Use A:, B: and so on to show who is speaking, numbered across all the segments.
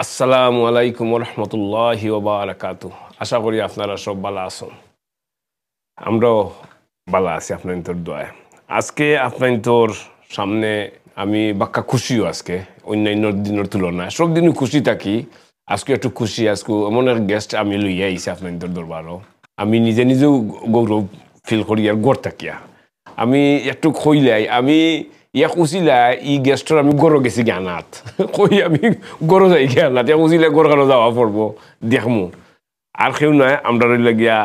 A: আসসালামু আলাইকুম রহমতুল্লাহি ওয়া বারাকাতুহু। আশা করি আপনারা সব ভালো আছেন। আমরাও ভালো আছি আপনার দোয়ায়। আজকে আপনার সামনে আমি বাক্কা খুশিও আজকে অন্যান্য দিনের তুলনায়। সব দিনই খুশি থাকি, আজকে একটু খুশি। আজকে এমন এক গেস্ট আমি লইয়া আইছি আপনার দরবারও। আমি নিজে নিজেও গৌরব ফিল করি আর গড় থাকিয়া। আমি একটু খইলাই আমি খুশিলা ই গেস্টর আমি গড় গেছি জ্ঞানাত কই আমি গড় যাই জ্ঞানাত খুশিলে গড় কারো যাওয়া পড়বো দেখমু। আর কেউ নয়, আমরা রইল গিয়া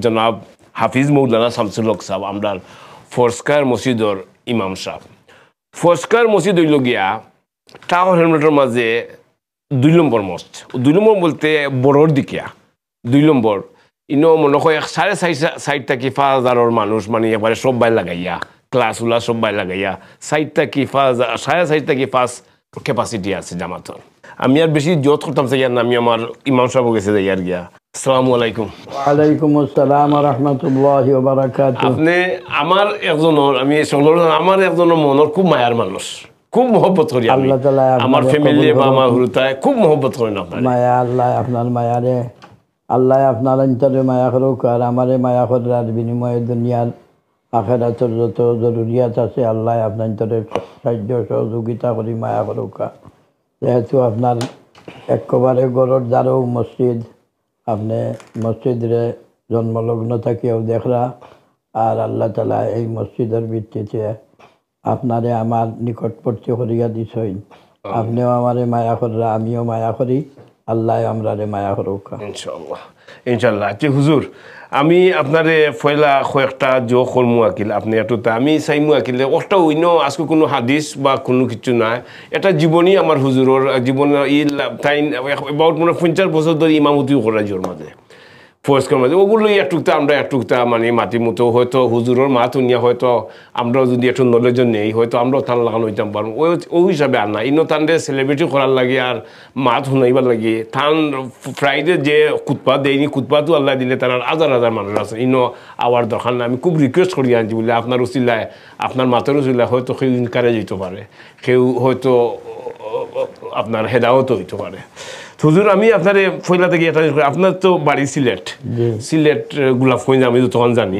A: জনাব হাফিজ মৌলানা শামসুল হক সাহেব, আমরা ফোর্সকার মসজিদর ইমাম সাহেব। ফোর্সকার মসজিদ হইল গিয়া টাউন হেলমেটের মাঝে 2 নম্বর মস্ত। 2 নম্বর বলতে বড়োর দিকিয়া 2 নম্বর ইনো মনে হয় 4.5 থেকে 5,000 মানুষ, মানে এবারে সবাই লাগাইয়া ক্লাস উলা সবাই লাগাইয়া 4 থেকে 5,000 4.5 থেকে 5 ক্যাপাসিটি আছে জামাতর। আমি আর বেশি জোত করতাম চাই না, আমি আমার ইমাম সাহেব গেছে যাই আর গিয়া। আসসালামু আলাইকুম।
B: ওয়ালাইকুম আসসালাম ওয়া রাহমাতুল্লাহি ওয়া বারাকাতুহু।
A: আপনি আমার একজনের, আমি আমার একজনের মনের খুব মায়ার মানুষ, খুব মহব্বত করি আমি।
B: আল্লাহ তাআলা
A: আমার ফ্যামিলি বা আমার হুরুতায় খুব মহব্বত করেন আপনার।
B: মায়া আল্লাহ আপনার মায়ারে, আল্লাহ আপনার অন্তরে মায়া করুক আর আমারে মায়া করার বিনিময়ে দুনিয়ার আখিরাতের যত জরুরিয়াত আছে আল্লাহ আপনার অন্তরে সাহায্য সহযোগিতা করি মায়া করুক। যেহেতু আপনার একেবারে গড়র দ্বারও মসজিদ, আপনি মসজিদরে জন্মলগ্ন থাকিও দেখরা, আর আল্লাহ তাআলা এই মসজিদের ভিত্তিতে আপনারে আমার নিকটবর্তী করিয়া দিছই। আপনিও আমারে মায়া কররা, আমিও মায়া করি, আল্লাহ আমরারে মায়া করুক
A: ইনশাআল্লাহ। ইনশাআল্লাহ। আচ্ছা হুজুর, আমি আপনারে ফয়লা কয়েকটা জো করমু আকিল, আপনি এতটা আমি চাইমু আকিলে ওটা অন্য আজকে কোনো হাদিস বা কোনো কিছু নাই, এটা জীবনী আমার হুজুরের জীবনের ই তাই অ্যাবাউট 50 বছর ধরে ইমামতিও করা জোর মাঝে ফোর্সকার মাঝে ওগুলো একটুকটা আমরা একটুকটা মানে মাটির মতো হয়তো হুজুরের মাত নিয়ে হয়তো আমরাও যদি একটু নলেজও নেই হয়তো আমরাও টান লাগানো হইতাম পারবো। ওই হিসাবে আর না, ইনো টানলে সেলিব্রিটি করার লাগে আর মাত শুনাইবার লাগে। টান ফ্রাইডে যে কুতপা দেয়নি, কুতপাতো আল্লাহ দিলে তার হাজার হাজার মানুষ আছে, ইনো আওয়ার দরকার না। আমি খুব রিকোয়েস্ট করি আনছি বলে আপনার উচিলায়, আপনার মাতের উচিলায় হয়তো কেউ ইনকারেজ হইতে পারে, কেউ হয়তো আপনার হেদাওয়াতও হইতে পারে। হুজুর, আমি আপনার ফয়লা থেকে এটা আপনার তো বাড়ি সিলেট, সিলেট গোলাপগঞ্জ আমি তো তখন জানি।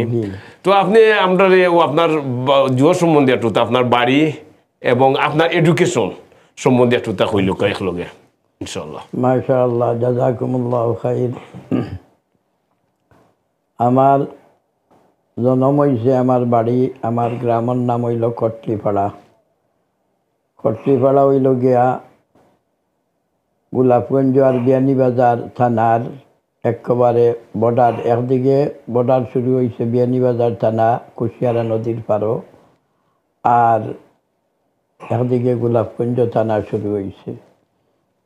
A: তো আপনি আমরা আপনার জুয়া সম্বন্ধে একটু আপনার বাড়ি এবং আপনার এডুকেশন সম্বন্ধে একটু তা হইল একলগে ইনশাআল্লাহ।
B: মাশাআল্লাহ, জাযাকুমুল্লাহু খাইর। আমার জন্ম হয়েছে, আমার বাড়ি, আমার গ্রামের নাম হইল কটলিপাড়া। কটলিপাড়া হইল গিয়া গোলাপগঞ্জ আর বিয়ানীবাজার থানার একেবারে বর্ডার। একদিকে বর্ডার শুরু হয়েছে বিয়ানীবাজার থানা কুশিয়ারা নদীর পাড়ও, আর একদিকে গোলাপগঞ্জ থানা শুরু হয়েছে।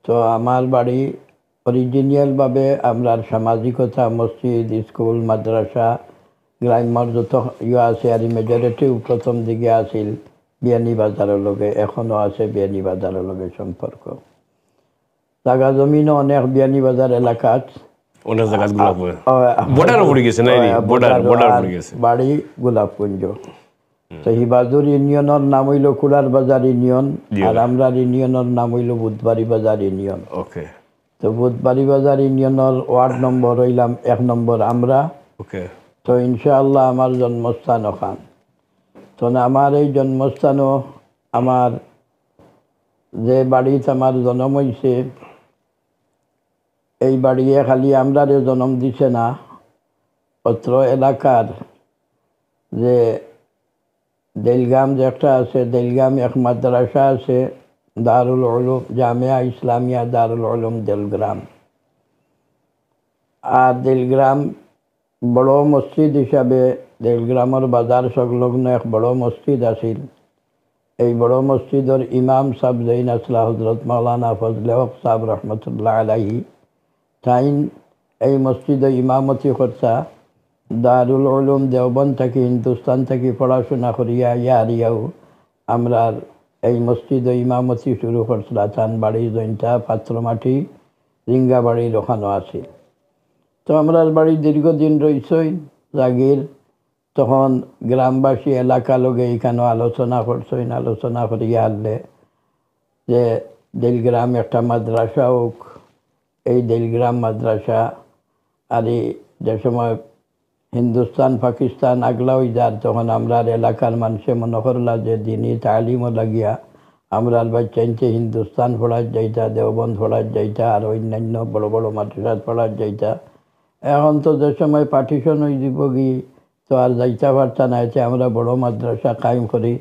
B: তো আমার বাড়ি অরিজিনালভাবে আমরা সামাজিকতা, মসজিদ, স্কুল, মাদ্রাসা, গ্রাম্যর যত আছে আর মেজরিটি প্রথম দিকে আছিল বিয়ানীবাজারের লগে, এখনও আছে বিয়ানীবাজারের লগে সম্পর্ক। জায়গা জমিনও অনেক বিয়ানীবাজার এলাকাত
A: অনেক জায়গা বর্ডার পড়ে গেছে না, বর্ডার পড়ে গেছে।
B: বাড়ি গোলাপগঞ্জ। তো হিবাজুর ইউনিয়নের নাম হইল কুলার বাজার ইউনিয়ন, আর আমরা ইউনিয়নের নাম হইল বুধবাড়ি বাজার ইউনিয়ন।
A: ওকে।
B: তো বুধবাড়ি বাজার ইউনিয়নের ওয়ার্ড নম্বর হইলাম 1 নম্বর আমরা।
A: ওকে।
B: তো ইনশাআল্লাহ আমার জন্মস্থান ওখান। তো আমার এই জন্মস্থানও আমার যে বাড়িতে আমার জন্ম হয়েছে, এই বাড়িয়ে খালি আমরা জন্ম দিছে না, অত্র এলাকার যে দেলগাম যে একটা আছে, দেলগাম এক মাদ্রাসা আছে, দারুল উলুম জামিয়া ইসলামিয়া দারুল উলুম দেলগ্রাম। আর দেলগ্রাম বড় মসজিদ হিসাবে দেলগ্রামের বাজার সংলগ্ন এক বড় মসজিদ আছিল। এই বড় মসজিদের ইমাম সাহেব জৈন আসলা হজরত মৌলানা ফজলে হক সাহেব রহমতুল্লাহ আলাইহি, তাইন এই মসজিদে ইমামতি করতা। দারুল উলুম দেওবন্দ থেকে, হিন্দুস্তান থেকে পড়াশোনা করিয়া ইয়ারিয়াও আমরা এই মসজিদে ইমামতি শুরু করছিলাম। তান বাড়ি জৈনটা পাত্রমাটি রিঙ্গাবাড়ির ওখানেও আছে। তো আমরা বাড়ি দীর্ঘদিন রয়েছই জাগির। তখন গ্রামবাসী এলাকা লোকে এখানে আলোচনা করছেন, আলোচনা করিয়া আনলে যে দিলগ্রাম একটা মাদ্রাসা হোক। এই দিলগ্রাম মাদ্রাসা আর যে সময় হিন্দুস্তান পাকিস্তান আগলা হয়ে যার, তখন আমরা এলাকার মানুষে মনে করলা যে দিনই তালিমও লাগিয়া আমরা বাচ্চাইতে হিন্দুস্তান পড়ার যাইতা, দেওবন্দ পড়ার যাইতা, আর অন্যান্য বড় বড় মাদ্রাসাত পড়ার যাইতা। এখন তো যে সময় পার্টিশন হয়ে দিব কি তো আর যাইতে পারতা না, এতে আমরা বড় মাদ্রাসা কায়েম করি।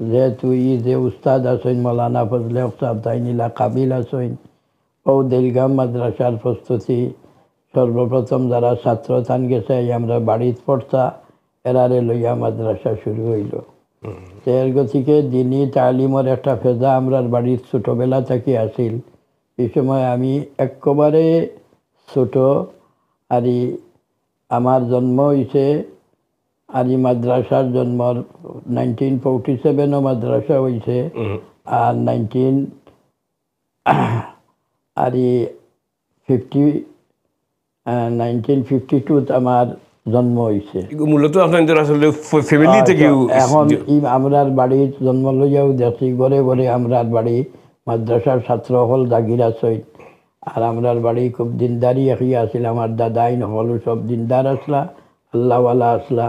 B: যেহেতু যে উস্তাদ আছেন মৌলানা ফজলে উস্তাদ তাই নিলা কাবিল আছেন, ও দিলগ্রাম মাদ্রাসার প্রস্তুতি সর্বপ্রথম যারা ছাত্র থান গেছে আমরা বাড়িত পড়তা, এরারে লইয়া মাদ্রাসা শুরু হইল। এর গতিকে দিনই তালিমের একটা ফেজা আমরার বাড়ির ছোটোবেলা থেকে আসিল। এই সময় আমি একেবারে ছোট, আর আমার জন্ম হয়েছে আর মাদ্রাসার জন্ম 1947 মাদ্রাসা হয়েছে, আর 1952 আমার জন্ম হয়েছে।
A: মূলত আপনাদের আসলে ফ্যামিলি থেকে
B: এখন আমরার বাড়ির জন্ম লইয়াও দেখি ঘরে ঘরে আমরার বাড়ি মাদ্রাসার ছাত্র হল জাগির আছে। আর আমরার বাড়ি খুব দিনদারি একই আসিল, আমার দাদাই নহল সব দিনদার আসলা, আল্লাহওয়ালা আসলা।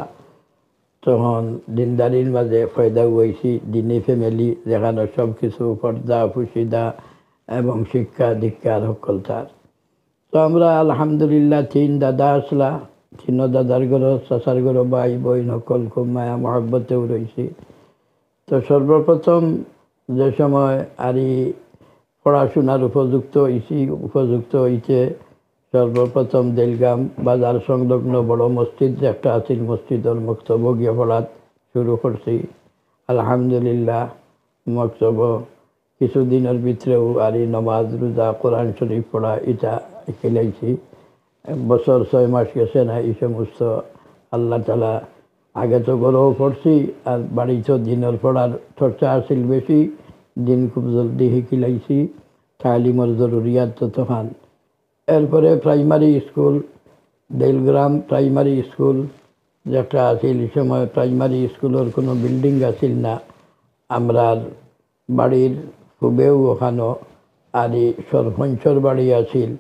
B: তখন দিনদারির মাঝে ফয়দা হয়েছি, দিনী ফ্যামিলি যেখানে সব কিছু পর্দা পুশিদা এবং শিক্ষা দীক্ষার সকল তার। তো আমরা আলহামদুলিল্লাহ 3 দাদা আসলা, 3 দাদার ঘর চাচার ঘর ভাই বই সকল খুব মায়া মহব্বতেও রয়েছি। তো সর্বপ্রথম যে সময় আর পড়াশোনার উপযুক্ত হয়েছে সর্বপ্রথম দিলগ্রাম বাজার সংলগ্ন বড় মসজিদ একটা আছিল, মসজিদের মক্তব গিয়ে পড়া শুরু করছি। আলহামদুলিল্লাহ মক্তব কিছুদিনের ভিতরেও আর নমাজ রোজা কোরআন শরীফ পড়া এটা খেলাইছি। বছর 6 মাস গেছে না এই সমস্ত আল্লাহ তালা। আগে তো গড়েও পড়ছি, আর বাড়িতেও দিনের পড়ার চর্চা আসিল বেশি, দিন খুব জলদি শিখিলাইছি। তালিমর জরুরিয়াত তো তখন। এরপরে প্রাইমারি স্কুল, দিলগ্রাম প্রাইমারি স্কুল যেটা আছিল, এই সময় প্রাইমারি স্কুলের কোনো বিল্ডিং আছিল না। আমরার বাড়ির খুবেও ওখানো আর সরপঞ্চর বাড়ি আছিল,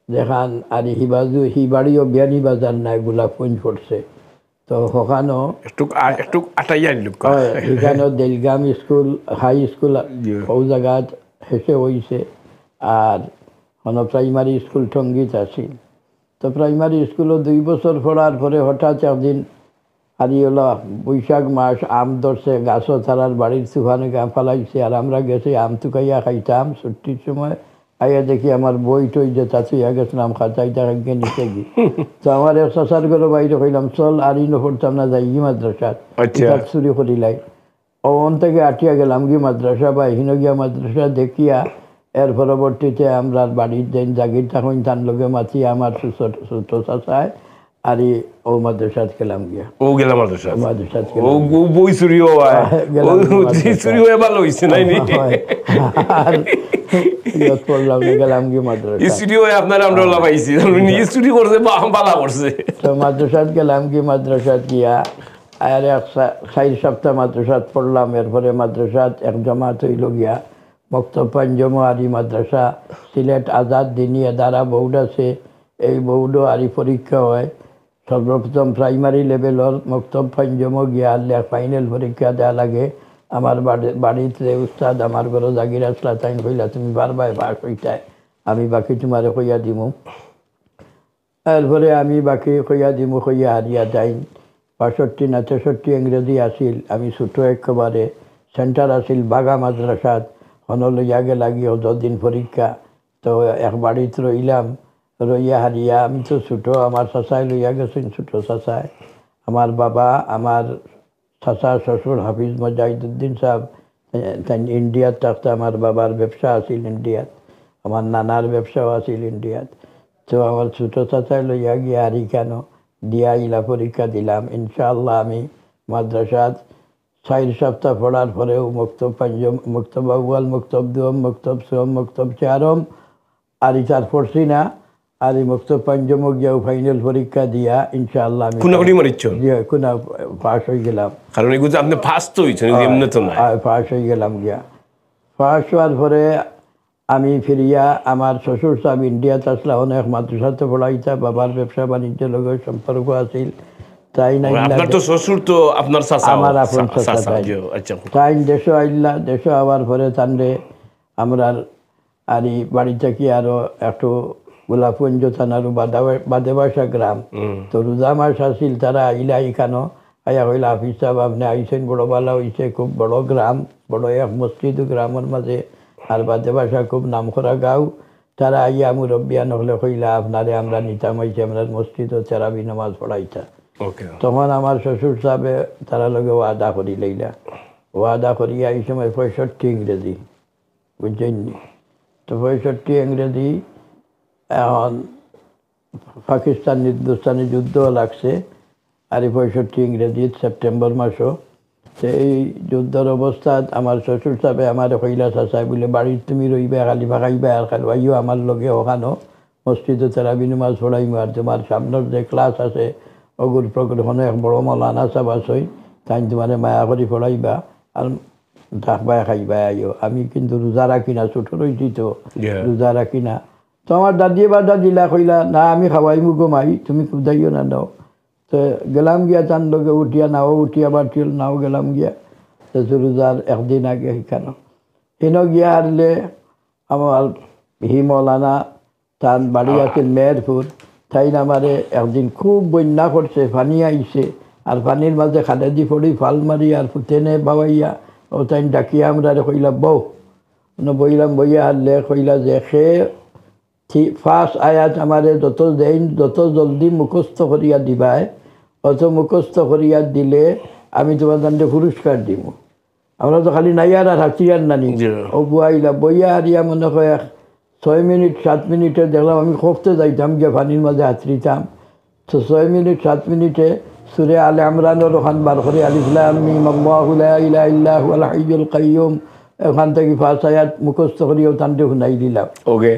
B: যেখান আর হি বাড়িও বিয়ানি বাজার না, গোলাপগঞ্জ পড়ছে। তো ওখানো এখানেও দিলগ্রাম স্কুল হাই স্কুল ও জায়গাত হেসে হয়েছে। আর প্রাইমারি স্কুল টঙ্গিত আছিল। তো প্রাইমারি স্কুলও 2 বছর পড়ার পরে হঠাৎ একদিন হলো বৈশাখ মাস, আম ধরছে গাছও তারার বাড়ির সুখানে আম ফালাইছে, আর আমরা গেছি আম তুকাইয়া খাইতাম ছুটির সময়। আইয়া দেখি আমার বই টই যে চাচুইয়া গেছিলাম খাতাইটা গিয়ে নিচে গিয়ে। তো আমার এক চাচার ঘরে বাইরে কইলাম চল আর পড়তাম না যাই মাদ্রাসাত, চুরি করিলাই। ওন থেকে আটিয়া গেলাম গি মাদ্রাসা বা হিনগিয়া মাদ্রাসা দেখিয়া। এর পরবর্তীতে আমরা বাড়ির দিন জাগির তখন তার লোকে মাতি আমার ছোট চাচায় আর ও মাদ্রাসাত গেলাম গিয়া।
A: ও গেলাম মাদ্রাসাত
B: ও
A: বই চুরি হয়, চুরি হয়ে ভালো হয়েছে নাই নি।
B: আর পড়লাম গেলাম গিয়ে মাদ্রাসা,
A: স্টুডিও আপনার আমরা লাগাইছি স্টুডিও করছে বালা করছে।
B: তো মাদ্রাসাত গেলাম কি মাদ্রাসাত গিয়া আর 4 সপ্তাহ মাদ্রাসাত পড়লাম। এরপরে মাদ্রাসাত এক জমাত হইল গিয়া মক্তব পাঞ্জম আরি মাদ্রাসা সিলেট আজাদ দিনিয়া দ্বারা বোর্ড আছে। এই বোর্ডও আরি পরীক্ষা হয়। সর্বপ্রথম প্রাইমারি লেভেলের মক্তব পাঞ্জমও গিয়া আল্লাহ ফাইনাল পরীক্ষা দেওয়া লাগে। আমার বাড়িতে উস্তাদ আমার ঘরে জাগির আসলা, তাই কইলা তুমি বারবার পাস হইতায়, আমি বাকি তোমারে কইয়া দিমু। এরপরে আমি বাকি কইয়া দিমু কইয়া হারিয়া যাই। 65 না 63 ইংরেজি আসিল। আমি ছোটো একেবারে সেন্টার আসিল বাগা মাদ্রাসাত, লইয়া গেলা গিয়ে 10 দিন পরীক্ষা। তো এক বাড়িতে রইলাম, রইয়া হারিয়া আমি তো ছোটো, আমার চাচাই লইয়া গেছেন ছোটো চাচায়। আমার বাবা আমার চাচা শ্বশুর হাফিজ মজাহিদুদ্দিন সাহেব তাই ইন্ডিয়াত থাকতে, আমার বাবার ব্যবসা আছিল ইন্ডিয়াত, আমার নানার ব্যবসাও আছিল ইন্ডিয়াত। তো আমার ছোটো চাচাই লইয়া গিয়া হারি কেন দিয়া ইলা পরীক্ষা দিলাম। ইনশাআল্লাহ আমি মাদ্রাসাত 4 সপ্তাহ পড়ার পরেও মক্তব পাঞ্জম, মক্তব আউয়াল, মক্তব দুম, মক্তব সোম, মক্তব চারম আর ইটার পড়ছি না। আর এই মুক্ত পঞ্চম গিয়া ফাইনাল পরীক্ষা দিয়া ইনশাআল্লাহ আমি
A: কোনাকুনি মারিচ্ছ
B: কোনা পাস হয়ে গেলাম।
A: কারণ এগুলো আপনি ফার্স্ট হয়েছেন, এমনি তো না।
B: পাস হয়ে গেলাম গিয়া। পাস হওয়ার পরে আমি ফিরিয়া আমার শ্বশুর সাহেব ইন্ডিয়াতে আসলা, অনেক মাদ্রাসাতে পড়াইতা, বাবার ব্যবসা বাণিজ্যের লগে সম্পর্ক আছিল। তাই না
A: আপনার তো শ্বশুর তো আপনার চাচা,
B: আমার আপন চাচা।
A: আচ্ছা।
B: তাই দেশে আইলা, দেশে আবার পরে তান্ডে আমরা আর বাড়ি থেকে আরো একটু গোলাপগঞ্জ থানার বাদেবাসা গ্রাম, তো রোজা মাস আসিল, তারা আইলা এখানো আয়া হইলা হাফিজ সাহেব আপনি আইসেন, বড় বালা হয়েছে, খুব বড় গ্রাম, বড় এক মসজিদ গ্রামের মাঝে, আর বাদেবাসা খুব নাম করা গাঁও। তারা আইয়া মুরব্বিয়ান হলে কইলা আপনারে আমরা নিতাম হয়েছে আপনার মসজিদ ও তেরাবি নামাজ পড়াইতা। তখন আমার শ্বশুর সাহেবে তারা লগে ওয়াদা করি লইলা, ওয়াদা করিয়া এই সময় 65 ইংরেজি, বুঝছেন নি? তো 65 ইংরেজি, এখন পাকিস্তান হিন্দুস্তানি যুদ্ধ লাগছে, আর এই 65 ইংরেজি সেপ্টেম্বর মাসও। তো এই যুদ্ধের অবস্থাত আমার শ্বশুর সাহেবে আমার কইলা চাচাই বলে বাড়ির তুমি রইবা, খালি ভাগাইবা, আর খালি আইও আমার লগে ওখানো মসজিদে তেরাবি নামাজ পড়াইমো, আর তোমার সামনের যে ক্লাস আছে অগুর প্রগ্রহণে এক বড় মৌলানা সাহেব আসই, তাই তোমার মায়া করি পড়াইবা আর থাকবা খাইবা আইও। আমি কিন্তু রোজা রাখি না, ছোট রয়েছি তো রোজা রাখি না। তো আমার দাদি বা দাদিলা কইলা না আমি খাওয়াইমু গোমাই, তুমি খুদাইও না দাও। তো গেলাম গিয়া তার লগে উঠিয়া, নাও উঠিয়া বাটিল, নাও গেলাম গিয়া। তো রোজার একদিন আগে শিখানো হেন গিয়া হারলে আমার মৌলানা তার বাড়ি আছিল মেহেরপুর, তাই আমারে একদিন খুব বন্যা করছে, পানি আইছে, আর পানির মাঝে খালেদি পড়ি ফাল মারি আর ফুটেনে বাবাইয়া ও তাই ডাকিয়া আমরা কইলা বউ বইলাম, বইয়া হারলে কইলা যে সে ফার্স্ট আয়াত আমারে যত জলদি মুখস্থ করিয়া দিবায়, অত মুখস্থ করিয়া দিলে আমি তোমার দান্ডে পুরস্কার দিব। আমরা তো খালি নাইয়ার আর হাতিয়ার নানি। ও বুয়াইলা বইয়া হারিয়া মনে হয় 6 মিনিট 7 মিনিটে দেখলাম আমি খোফতে যাইতাম গিয়ে পানির মাঝে হাতড়িতাম। তো 6 মিনিট 7 মিনিটে সুরে আলে আমরানের ওখান বার করে আলিফ লাম মিম আল্লাহু লা ইলাহা ইল্লা হুয়াল হাইয়ুল কাইয়্যুম, ওখান থেকে ফার্স্ট আয়াত মুখস্থ করিয়াও তান্ডে শুনাই দিলাম। ওকে,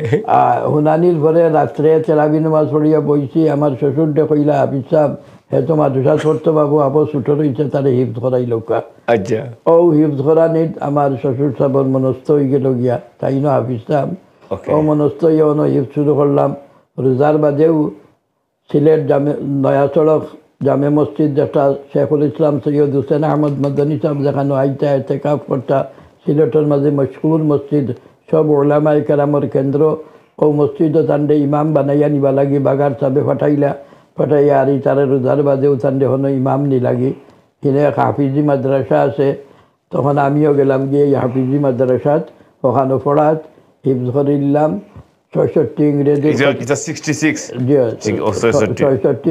B: শুনানির পরে রাত্রে তেরাবি নামাজ পড়িয়া বইছি। আমার শ্বশুর ডে কইলা হাফিজ সাহেব হে তো মাদ্রাসা পড়তে বাবু আবো ছুটো রয়েছে, তারে হিফজ করাই লোকা। আচ্ছা, ও হিফজ করা নিত আমার শ্বশুর সাহেবের মনস্থ হয়ে গেল গিয়া, তাই না হাফিজ সাহেব ও মনস্থ হইয়া হিফজ শুরু করলাম। রোজার বাদেও সিলেট নয়া সড়ক জামে মসজিদ, যেটা শেখুল ইসলাম সৈয়দ হুসেন আহমদ মদনী সাহেব যেখানে আইতা এতেকাফ করতা, সিলেটের মাঝে মশহুর মসজিদ, সব ওলামায়ে কেরামের কেন্দ্র। ও মসজিদও তান্ডে ইমাম বানাইয়া নিবা লাগি, বাগার সাহেবে ফাটাইয়া আর তারে রোজার বাদেও তান্ডে হনো ইমাম নি লাগি। কিনে হাফিজি মাদ্রাসা আছে, তখন আমিও গেলাম গিয়ে হাফিজি মাদ্রাসাত, ওখানে পড়াত হিফজ করিলাম। 66 ইংরেজি 66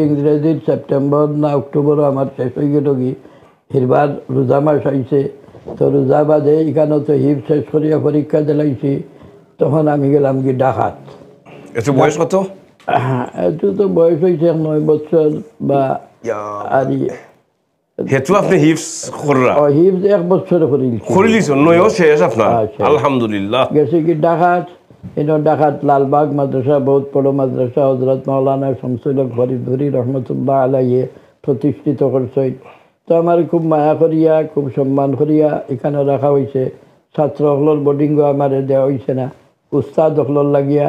B: ইংরেজির সেপ্টেম্বর না অক্টোবরও আমার শেষ হয়ে গেল কি, হিরবার রোজা মাস আইছে। তো রোজা বাদে এখানে তো হিফ শেষ করিয়া পরীক্ষা দিলাইছি, তখন আমি গেলাম কি ডাকাত।
A: বয়স কত?
B: একটু তো বয়স হয়েছে 9 বছর বা আর
A: হেতু আপনি হিফজ কররা
B: হিফজ 1 বছর
A: করিলিছ নয়ও শেষ আপনার, আলহামদুলিল্লাহ।
B: গেছে কি ডাকাত, ডাকাত লালবাগ মাদ্রাসা, বহুত বড় মাদ্রাসা, হযরত মাওলানা শামসুল হক ফরিদপুরি রহমতুল্লাহ আলাইহি প্রতিষ্ঠিত করছেন। তো আমার খুব মায়া করিয়া খুব সম্মান করিয়া এখানে রাখা হয়েছে। ছাত্র হলর বোর্ডিংও আমার দেওয়া হয়েছে না, উস্তাদ হলর লাগিয়া,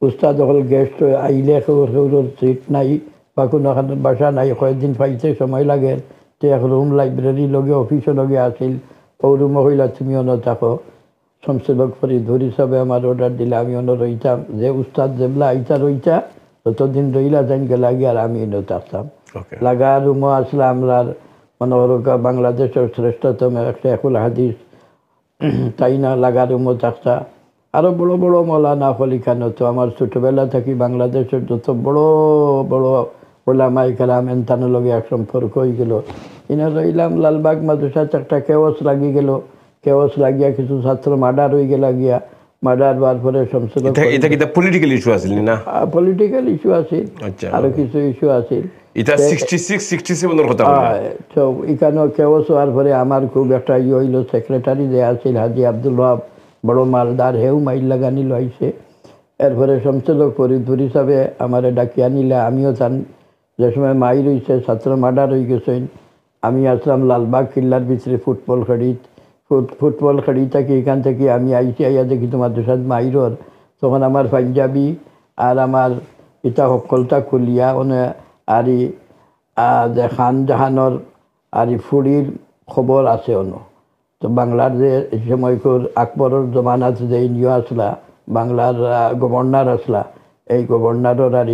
B: উস্তাদ হল গেস্ট আইলে সৌরর সিট নাই বা কোনো বাসা নাই, কয়েকদিন পাইতে সময় লাগে। তো এক রুম লাইব্রেরি লগে অফিসও লগে আসিল, ও রুমও হইলা তুমি অন্য থাকো। শামসুল হক ফরিদপুরি সাহেবে আমার অর্ডার দিলে আমি অন্য রইতাম, যে উস্তাদ যেবলা আইতা রইতা ততদিন রইলা যাই গেলা গিয়ে আর আমি অন্য থাকতাম। লাগা রুমও আসলে আমরা মনোহরকা বাংলাদেশের শ্রেষ্ঠতম একটা একুল হাদিস, তাই না লাগা রুমও থাকতা। আরও বড় বড় মৌলানা ফলিখানো। তো আমার ছোটোবেলা থাকি বাংলাদেশের যত বড় বড় ওলামায়ে কেরাম এনতানোর লগে এক সম্পর্ক হয়ে গেল। ইনা রইলাম লালবাগ মাদ্রাসাতে একটা কেওস লাগি গেল, কেওস লাগিয়া কিছু ছাত্র মার্ডার হয়ে গেল গিয়া, মার্ডার হওয়ার পরে শামসুল হক
A: এটা কি পলিটিক্যাল ইস্যু আছিল না?
B: পলিটিক্যাল ইস্যু আছিল, আরো কিছু ইস্যু আছিল।
A: এটা 66 67 এর কথা বলা।
B: তো এখানে কেওস হওয়ার পরে আমার খুব একটা হইল, সেক্রেটারি যে আছিল হাজি আব্দুল ওয়াহাব, বড় মালদার, হেউ মাইল লাগানি লইছে। এরপরে সমচলক ফরিদপুর হিসাবে আমার ডাকিয়া নিলে আমিও চান যে সময় মাই রয়েছে ছাত্র মার্ডার হয়ে গেছেন আমি আসলাম লালবাগ কিল্লার ভিতরে ফুটবল খেলি থাকি এখান থেকে আমি আইসি আইয়া দেখি তোমার দুসাদ মাইরর তখন আমার পাঞ্জাবি আর আমার ইটা সকলটা খুলিয়া ওনে আর যে খান জাহানোর আর ফুড়ির খবর আছে অন্য তো বাংলার যে সময়কর আকবরের জমানাত যে নিয়ে আসলা বাংলার গভর্নর আসলা এই গভর্নরের আর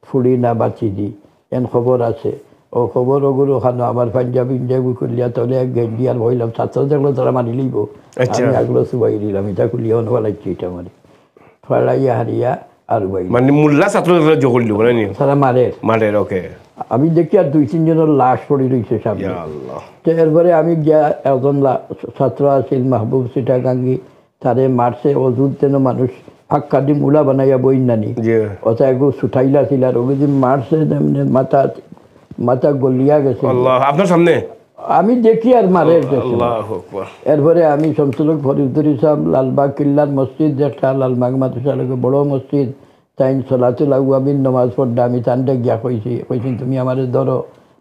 B: ফুড়ি না বাচিদি এন খবর আছে ও খবর ওগুলো খানো আমার পাঞ্জাবি ইঞ্জাবি খুলিয়া তাহলে এক গেঞ্জি আর বইলাম ছাত্র থাকলে তারা মানি লইব আমি আগলো সুবাই দিলাম এটা খুলিয়া অন্য লাগছে এটা মানে ফলাইয়া হারিয়া আর বই
A: মানে মোল্লা ছাত্র জগল দিব না
B: তারা
A: মারের ওকে
B: আমি দেখি আর 2-3 জনের লাশ পড়ে রয়েছে সামনে তো এরপরে আমি গিয়া একজন ছাত্র আছিল মাহবুব সিটাগাঙ্গি তারে মারছে অজুর যেন মানুষ ফাঁকা দি মুলা বানাইয়া বই নানি ওটা একটু ছুটাইলা ছিল আর ওগুলো যে মারছে মাথা গলিয়া গেছে
A: আপনার সামনে
B: আমি দেখি আর মারে এরপরে আমি সমচলক ফরিদপুর সাহেব লালবাগ কিল্লার মসজিদ যেটা লালবাগ মাদ্রাসা লাগে বড় মসজিদ তাই সলাতুল আউয়াবিন নমাজ পড়তে আমি তানটা গিয়া কইছেন তুমি আমার ধরো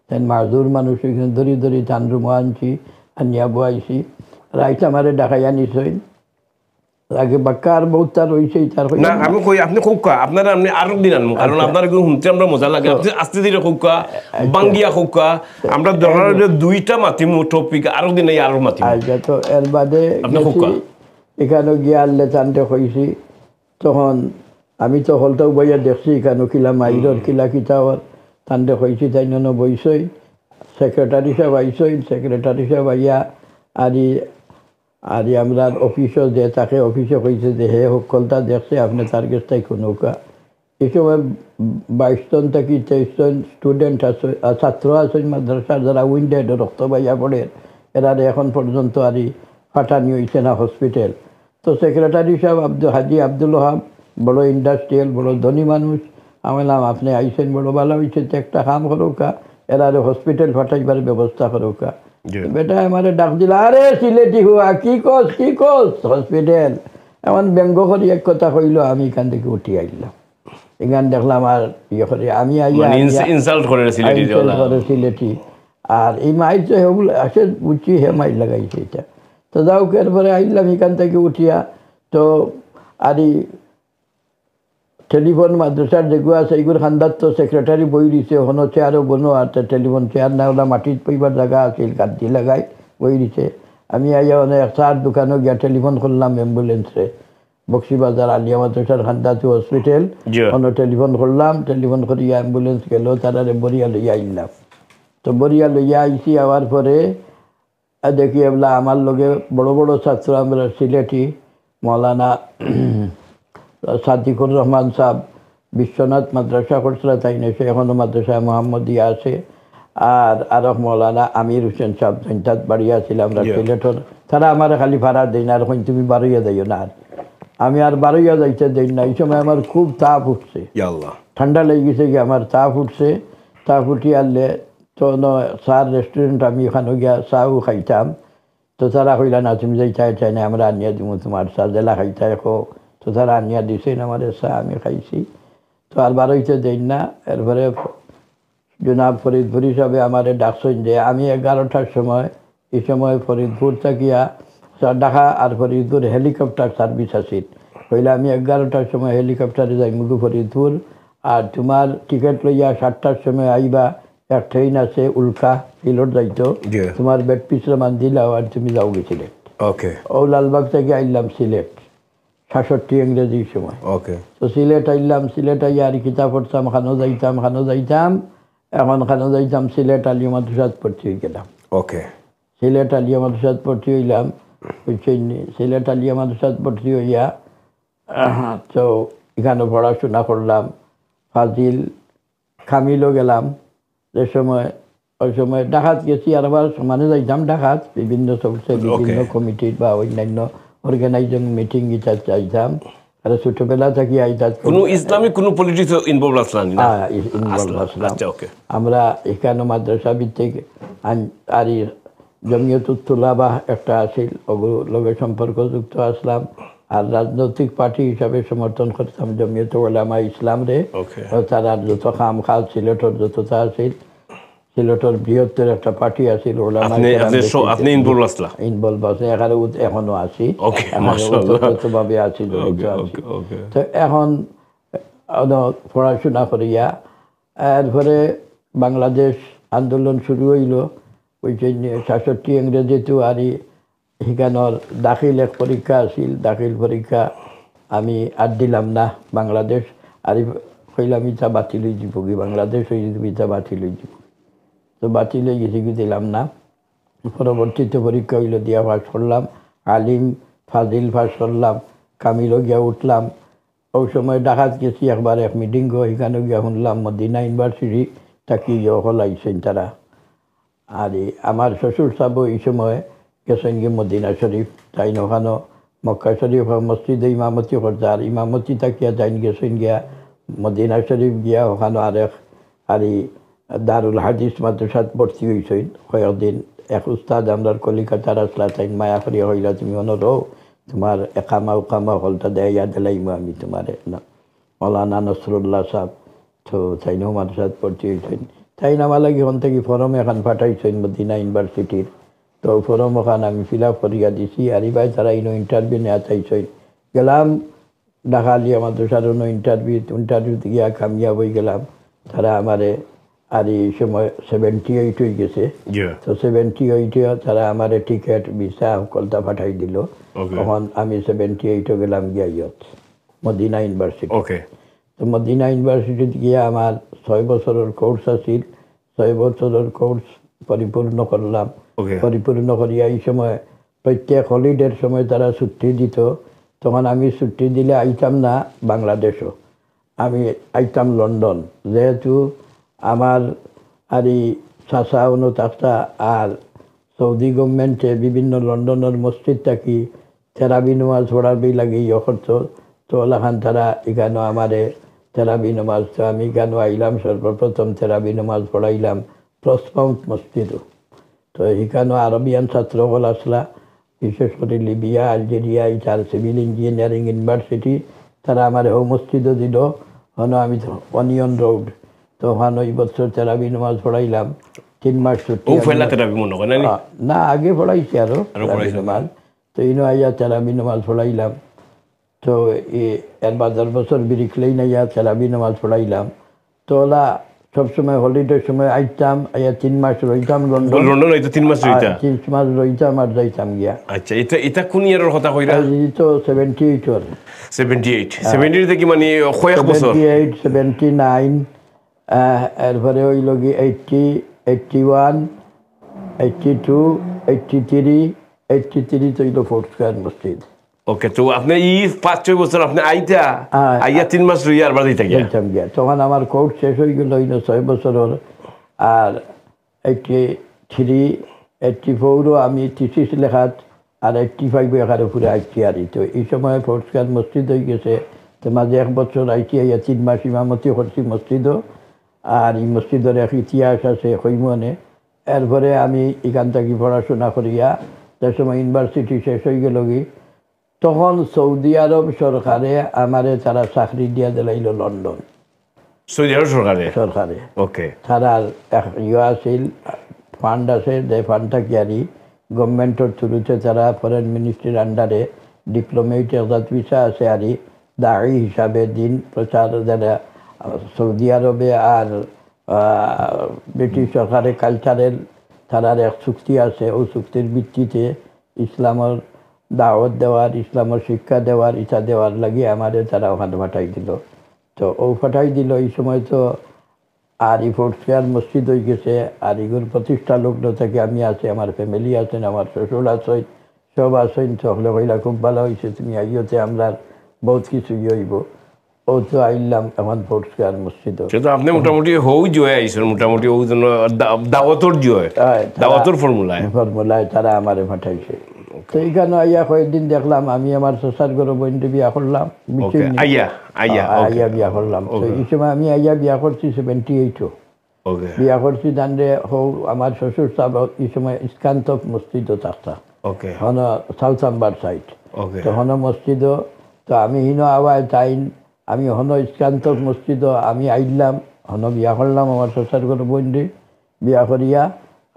B: তাই মাজুর মানুষ ধরি ধরি তান রুমা আনছি আনিয়া বয়াইছি রাইতে আমার ডাকাইয়া নিছই আগে বাক্কার বহুত তার রয়েছে তার
A: না আমি কই আপনি কৌকা আপনারা আপনি আরো দিন আনবো কারণ আপনার শুনতে আমরা মজা লাগে আপনি আস্তে ধীরে কৌকা বাঙ্গিয়া কৌকা আমরা ধরার দুইটা মাতিমু টপিক আরো দিন আরো মাতিমু
B: আচ্ছা তো এর বাদে এখানে গিয়ে আনলে টানতে কইছি তখন আমি তো হলটাও বইয়া দেখছি এখানে কিলা মাইরর কিলা কিতাবর টানতে কইছি তাই জন্য বইসই সেক্রেটারি সাহেব আইসই সেক্রেটারি সাহেব আইয়া আর আমরা অফিসও যে তাকে অফিসে কইছে যে হে সকলটা দেখছে আপনি তার কাছটাই নৌকা এই সময় 22 জন থেকে 23 জন স্টুডেন্ট আছে ছাত্র আছেন মাদ্রাসার যারা উইন্ডেড রক্ত বাইয়া পড়ে এরা এখন পর্যন্ত আর ফাটানি হয়েছে না হসপিটাল তো সেক্রেটারি সাহেব হাজি আব্দুল ওহাব বড় ইন্ডাস্ট্রিয়াল বড় ধনী মানুষ আমি বললাম আপনি আইসেন বড় ভালো হয়েছে তো একটা কাম করোকা এরা হসপিটাল ফাটাইবার ব্যবস্থা করোকা বেটা আমার ডাক দিল আরে সিলেটি হুয়া কি কস হসপিটাল এমন ব্যঙ্গ করি এক কথা কইল আমি এখান থেকে উঠি আইলাম এখান দেখলাম আর ইয়ে করে আমি
A: ইনসাল্ট করে
B: সিলেটি আর এই মাইল তো হেগুলো আসে বুঝছি হে মাইল লাগাইছে এটা তো যাও এরপরে আইলাম এখান থেকে উঠিয়া তো আর টেলিফোন মাদ্রাসার যেগুলো আছে এইগুলো খান্দার তো সেক্রেটারি বই দিছে হনো চেয়ারও বনো আর টেলিফোন চেয়ার না ওলা মাটির পইবার জায়গা আছে কাটি লাগাই বই দিছে আমি আইয়া অনেক চার দোকানও গিয়া টেলিফোন করলাম অ্যাম্বুলেন্সে বক্সিবাজার আলিয়া মাদ্রাসার খান্দাতি হসপিটাল অন্য টেলিফোন করলাম টেলিফোন করিয়া অ্যাম্বুলেন্স গেল তারা বরিয়া লইয়া আইলাম তো বরিয়া লইয়া আইসি আওয়ার পরে দেখি এবলা আমার লগে বড় বড় ছাত্র আমরা সিলেটি মৌলানা সাদিকুর রহমান সাহেব বিশ্বনাথ মাদ্রাসা করছিল তাই না সে এখনও মাদ্রাসায় মোহাম্মদিয়া আছে আর মৌলানা আমির হোসেন সাহেব জৈন্তাত বাড়িয়া ছিল আমরা সিলেটর তারা আমার খালি ভাড়া দেয় না আর তুমি বারোইয়া যাইও না আর আমি আর বারোইয়া যাইতে দেই না এই সময় আমার খুব তাপ উঠছে ঠান্ডা লেগে গেছে কি আমার তাপ উঠছে তাপ উঠি আনলে তো চার রেস্টুরেন্ট আমি ওখানে গিয়া চাও খাইতাম তো তারা কইলা না তুমি চাই না আমরা আনিয়া দিব তোমার চা জেলা খাইতাই হোক তো তারা আনিয়া দিছেন আমার চা আমি খাইছি তো আর বারোইতে দেই না এরপরে জনাব ফরিদপুর হিসাবে আমার ডাকছেন যে আমি 11টার সময় এই সময় ফরিদপুর থাকিয়া ঢাকা আর ফরিদপুর হেলিকপ্টার সার্ভিস আছিল কইলে আমি 11টার সময় হেলিকপ্টারে যাই মুগু ফরিদপুর আর তোমার টিকিট লইয়া 7টার সময় আইবা এক ট্রেন আছে উল্কা সিলট যাইতো তোমার বেড পিছলে মান দিলাও আর তুমি যাও গেছিলে ও লালবাগ থেকে আইলাম সিলেট 66 ইংরেজি সময় তো সিলেট আইলাম সিলেট আইয়া আর কিতাব পড়তাম খানো যাইতাম এখন খানো যাইতাম সিলেট আলিয়া মাদ্রাসাত ভর্তি হয়ে গেলাম সিলেট আলিয়া মাদ্রাসাত ভর্তি হইলাম বুঝছেন সিলেট আলিয়া মাদ্রাসাত ভর্তি হইয়া তো এখানে পড়াশোনা করলাম ফাজিল খামিলও গেলাম যে সময় ওই সময় ডাকাত গেছি আর আবার সমানে যাইতাম ডাকাত বিভিন্ন সোর্সে বিভিন্ন কমিটির বা অন্যান্য অর্গানাইজিং মিটিং গিটা চাইতাম আর ছোটবেলা থেকে আইতাম
A: কোনো ইসলামিক কোনো পলিটিক্স ইনভলভ আসলাম না
B: আমরা এখানে মাদ্রাসা ভিত্তিক আর জমিয়তুল তুলাবা একটা আছিল ওগুলো লগে সম্পর্কযুক্ত আসলাম আর রাজনৈতিক পার্টি হিসাবে সমর্থন করতাম জমিয়ত উলামা ইসলাম রে।
A: ওকে
B: তারা যত খাম খাল সিলেটর যত তা আছিল, সিলেটর বৃহত্তর একটা পার্টি আছিল ওলামা
A: আপনি ইনভলভ আসলা
B: ইনভলভ আছে, এখনো আছি,
A: ওকে
B: এখানে
A: মাশাআল্লাহ
B: ওতপ্রোতভাবে আছি, জড়িত আছি।
A: ওকে ওকে
B: তো এখন পড়াশোনা করিয়া এরপরে বাংলাদেশ আন্দোলন শুরু হইল, ওই যে ৬৬ ইংরেজিতে আর সেখানের দাখিল এক পরীক্ষা আছিল, দাখিল পরীক্ষা আমি আর দিলাম না। বাংলাদেশ আর কইলাম ইচ্ছা বাতিল হয়ে যাব কি, বাংলাদেশ হয়ে যাব ইচ্ছা বাতিল হয়ে যাব, তো বাতিল হয়ে গেছে কি দিলাম না। পরবর্তীতে পরীক্ষা হইল, দিয়া পাস করলাম, আলিম ফাজিল পাস করলাম, কামিলও গিয়া উঠলাম। ওই সময় ঢাকাত গেছি একবার এক মিটিং, এখানে গিয়া শুনলাম মদিনা ইউনিভার্সিটি থাকি হলাইছেন তারা। আর আমার শ্বশুর সাহেব এই সময় গেছেন গিয়ে মদিনা শরীফ, তাই ওখানো মক্কা শরীফ মসজিদে ইমামতি করতে, আর ইমামতি থাকিয়া যাইন গেছেন গিয়া মদিনা শরীফ গিয়া ওখানে আর দারুল হাদিস মাদ্রাসাত ভর্তি হয়েছেন কয়েকদিন। এক উস্তাদ আমরা কলিকাতার আসলা, তাই মায়া করিয়া হইলা তুমি অনরো, তোমার একামা উকামা হলটা দেয়া দিলাইম আমি তোমার মৌলানা নসরুল্লাহ সাহেব, তো তাই নো মাদ্রাসাত ভর্তি হয়েছেন। তাই নামা লাগি ওখান থেকে ফরম এখন পাঠাইছেন মদিনা ইউনিভার্সিটির, তো ফরম ওখানে আমি ফিল আপ করিয়া দিছি। আর ভাই তারা ইন্টারভিউ নেওয়া চাইছেন, গেলাম ঢাকা আলিয়া মাদ্রাসার ইন্টারভিউতে গিয়া কামিয়াব হয়ে গেলাম। তারা আমারে আর এই সময় 78 হয়ে গেছে, তো 78 তারা আমারে টিকিট ভিসা কলতা পাঠাই দিল। তখন আমি 78 গেলাম গিয়া মদিনা ইউনিভার্সিটি। তো মদিনা ইউনিভার্সিটিতে গিয়া আমার 6 বছরের কোর্স আছিল, 6 বছরের কোর্স পরিপূর্ণ করলাম। পরিপূর্ণ করিয়া এই সময় প্রত্যেক হলিডের সময় তারা ছুটি দিত, তখন আমি ছুটি দিলে আইতাম না বাংলাদেশও, আমি আইতাম লন্ডন। যেহেতু আমার আর এই চাচা অনুতাচা আর সৌদি গভর্নমেন্টে বিভিন্ন লন্ডনের মসজিদ থাকি তেরাবি নমাজ পড়াবি লাগে ইয়ত, তো ওলাখান তারা এখানে আমারে তেরাবি নমাজ, তো আমি এখানে আইলাম সর্বপ্রথম তেরাবি নমাজ পড়াইলাম প্রসমাউন্ট মসজিদও। তো এখানে আরবিয়ান ছাত্রবল আসলা, বিশেষ করে লিবিয়া, আলজেরিয়া, ইটার সিভিল ইঞ্জিনিয়ারিং ইউনিভার্সিটি, তারা আমার হোম মসজিদও দিল। হন আমি অনিয়ন রোড, তো ওখানে ওই বছর তেরাবি নামাজ পড়াইলাম 3 মাস ছুটি। না আগে পড়াইছি আরো নামাজ, তো ইনো আইয়া তেরাবি নামাজ পড়াইলাম। তো এর 12 বছর বিরিখলেই না ইয়া তেরাবি নামাজ পড়াইলাম। তো ওলা সবসময় হলিডের সময় আইতাম, আইয়া 3 মাস রইতাম লন্ডন।
A: 3 মাস
B: রইতাম আর যাইতাম গিয়া।
A: আচ্ছা, এটা কোন ইয়ারের কথা কইরা?
B: তো 78
A: তে কি মানে কয়েক বছর?
B: 78 79, এরপরে হইল কি 80 81 82 83 83 তো হইল ফোর্থ স্কয়ার মসজিদ।
A: ওকে, তো আপনি এই 5-6 বছর আপনি আইয়া 3 মাস রইয়া আর বাড়ি থেকে
B: যাইতাম গিয়া। তখন আমার কোর্স শেষ হয়ে গেল 6 বছরের। আর 83 84 আমি থিসিস লেখাত, আর 85 এখার উপরে আইছি। আর তো এই সময় ফোর্থ স্কয়ার মসজিদ হয়ে গেছে, তো মাঝে 1 বছর আইছি, আইয়া 3 মাস ইমামতি করছি মসজিদও। আর এই মসজিদের এক ইতিহাস আছে হইমনে। এরপরে আমি এখান থেকে পড়াশোনা করিয়া যে সময় ইউনিভার্সিটি শেষ হয়ে গেল কি, তখন সৌদি আরব সরকারে আমারে তারা চাকরি দিয়া দিলাইল লন্ডন।
A: সৌদি আরব
B: সরকারে
A: ওকে,
B: তারা আছিল ফান্ড আছে, যে ফান্ডটা কি গভর্নমেন্টের থ্রুতে তারা ফরেন মিনিস্ট্রির আন্ডারে ডিপ্লোমেট ভিসা আছে, আর দায়ী হিসাবে দিন প্রচার যারা সৌদি আরবে আর ব্রিটিশ সরকারের কালচারের তারার এক চুক্তি আছে। ওই চুক্তির ভিত্তিতে ইসলামের দাওয়াত দেওয়ার, ইসলামের শিক্ষা দেওয়ার, ইচ্ছা দেওয়ার লাগিয়ে আমাদের তারা ওখানে পাঠাই দিল। তো ও পাঠাই দিল এই সময়। তো আর এই ফোর্থ স্কয়ার মসজিদ হয়ে গেছে। আর এগুলোর প্রতিষ্ঠা লগ্ন থেকে আমি আছি, আমার ফ্যামিলি আছেন, আমার শ্বশুর আছেন, সব আছেন। সকলে কইলা খুব ভালো হয়েছে তুমি আইতে, আমরা বহুত কিছু হইব। ও তো আইলাম এখন ফোর্থ স্কয়ার মসজিদ।
A: সেটা আপনি মোটামুটি জয় আইছেন, মোটামুটি দাওয়াতর ফর্মুলায়
B: তারা আমারে পাঠাইছে। তো এইখানে আইয়া কয়েকদিন দেখলাম, আমি আমার শ্বশুর ঘরে বইনটা বিয়া করলাম, আইয়া বিয়া করলাম। তো এই সময় আমি আইয়া বিয়া করছি 78 বিয়া করছি। দান্ডে আমার শ্বশুর সাহেব এই সময় ইস্কান্তক মসজিদও থাকতা, সাউথ আম্বার সাইড।
A: ওকে
B: তো হন মসজিদ তো আমি হিন আওয়ায় তাইন আমি হন ইস্কান্ত মসজিদ আমি আইলাম হন বিয়া করলাম আমার শ্বশুর ঘর বন্ডি বিয়া করিয়া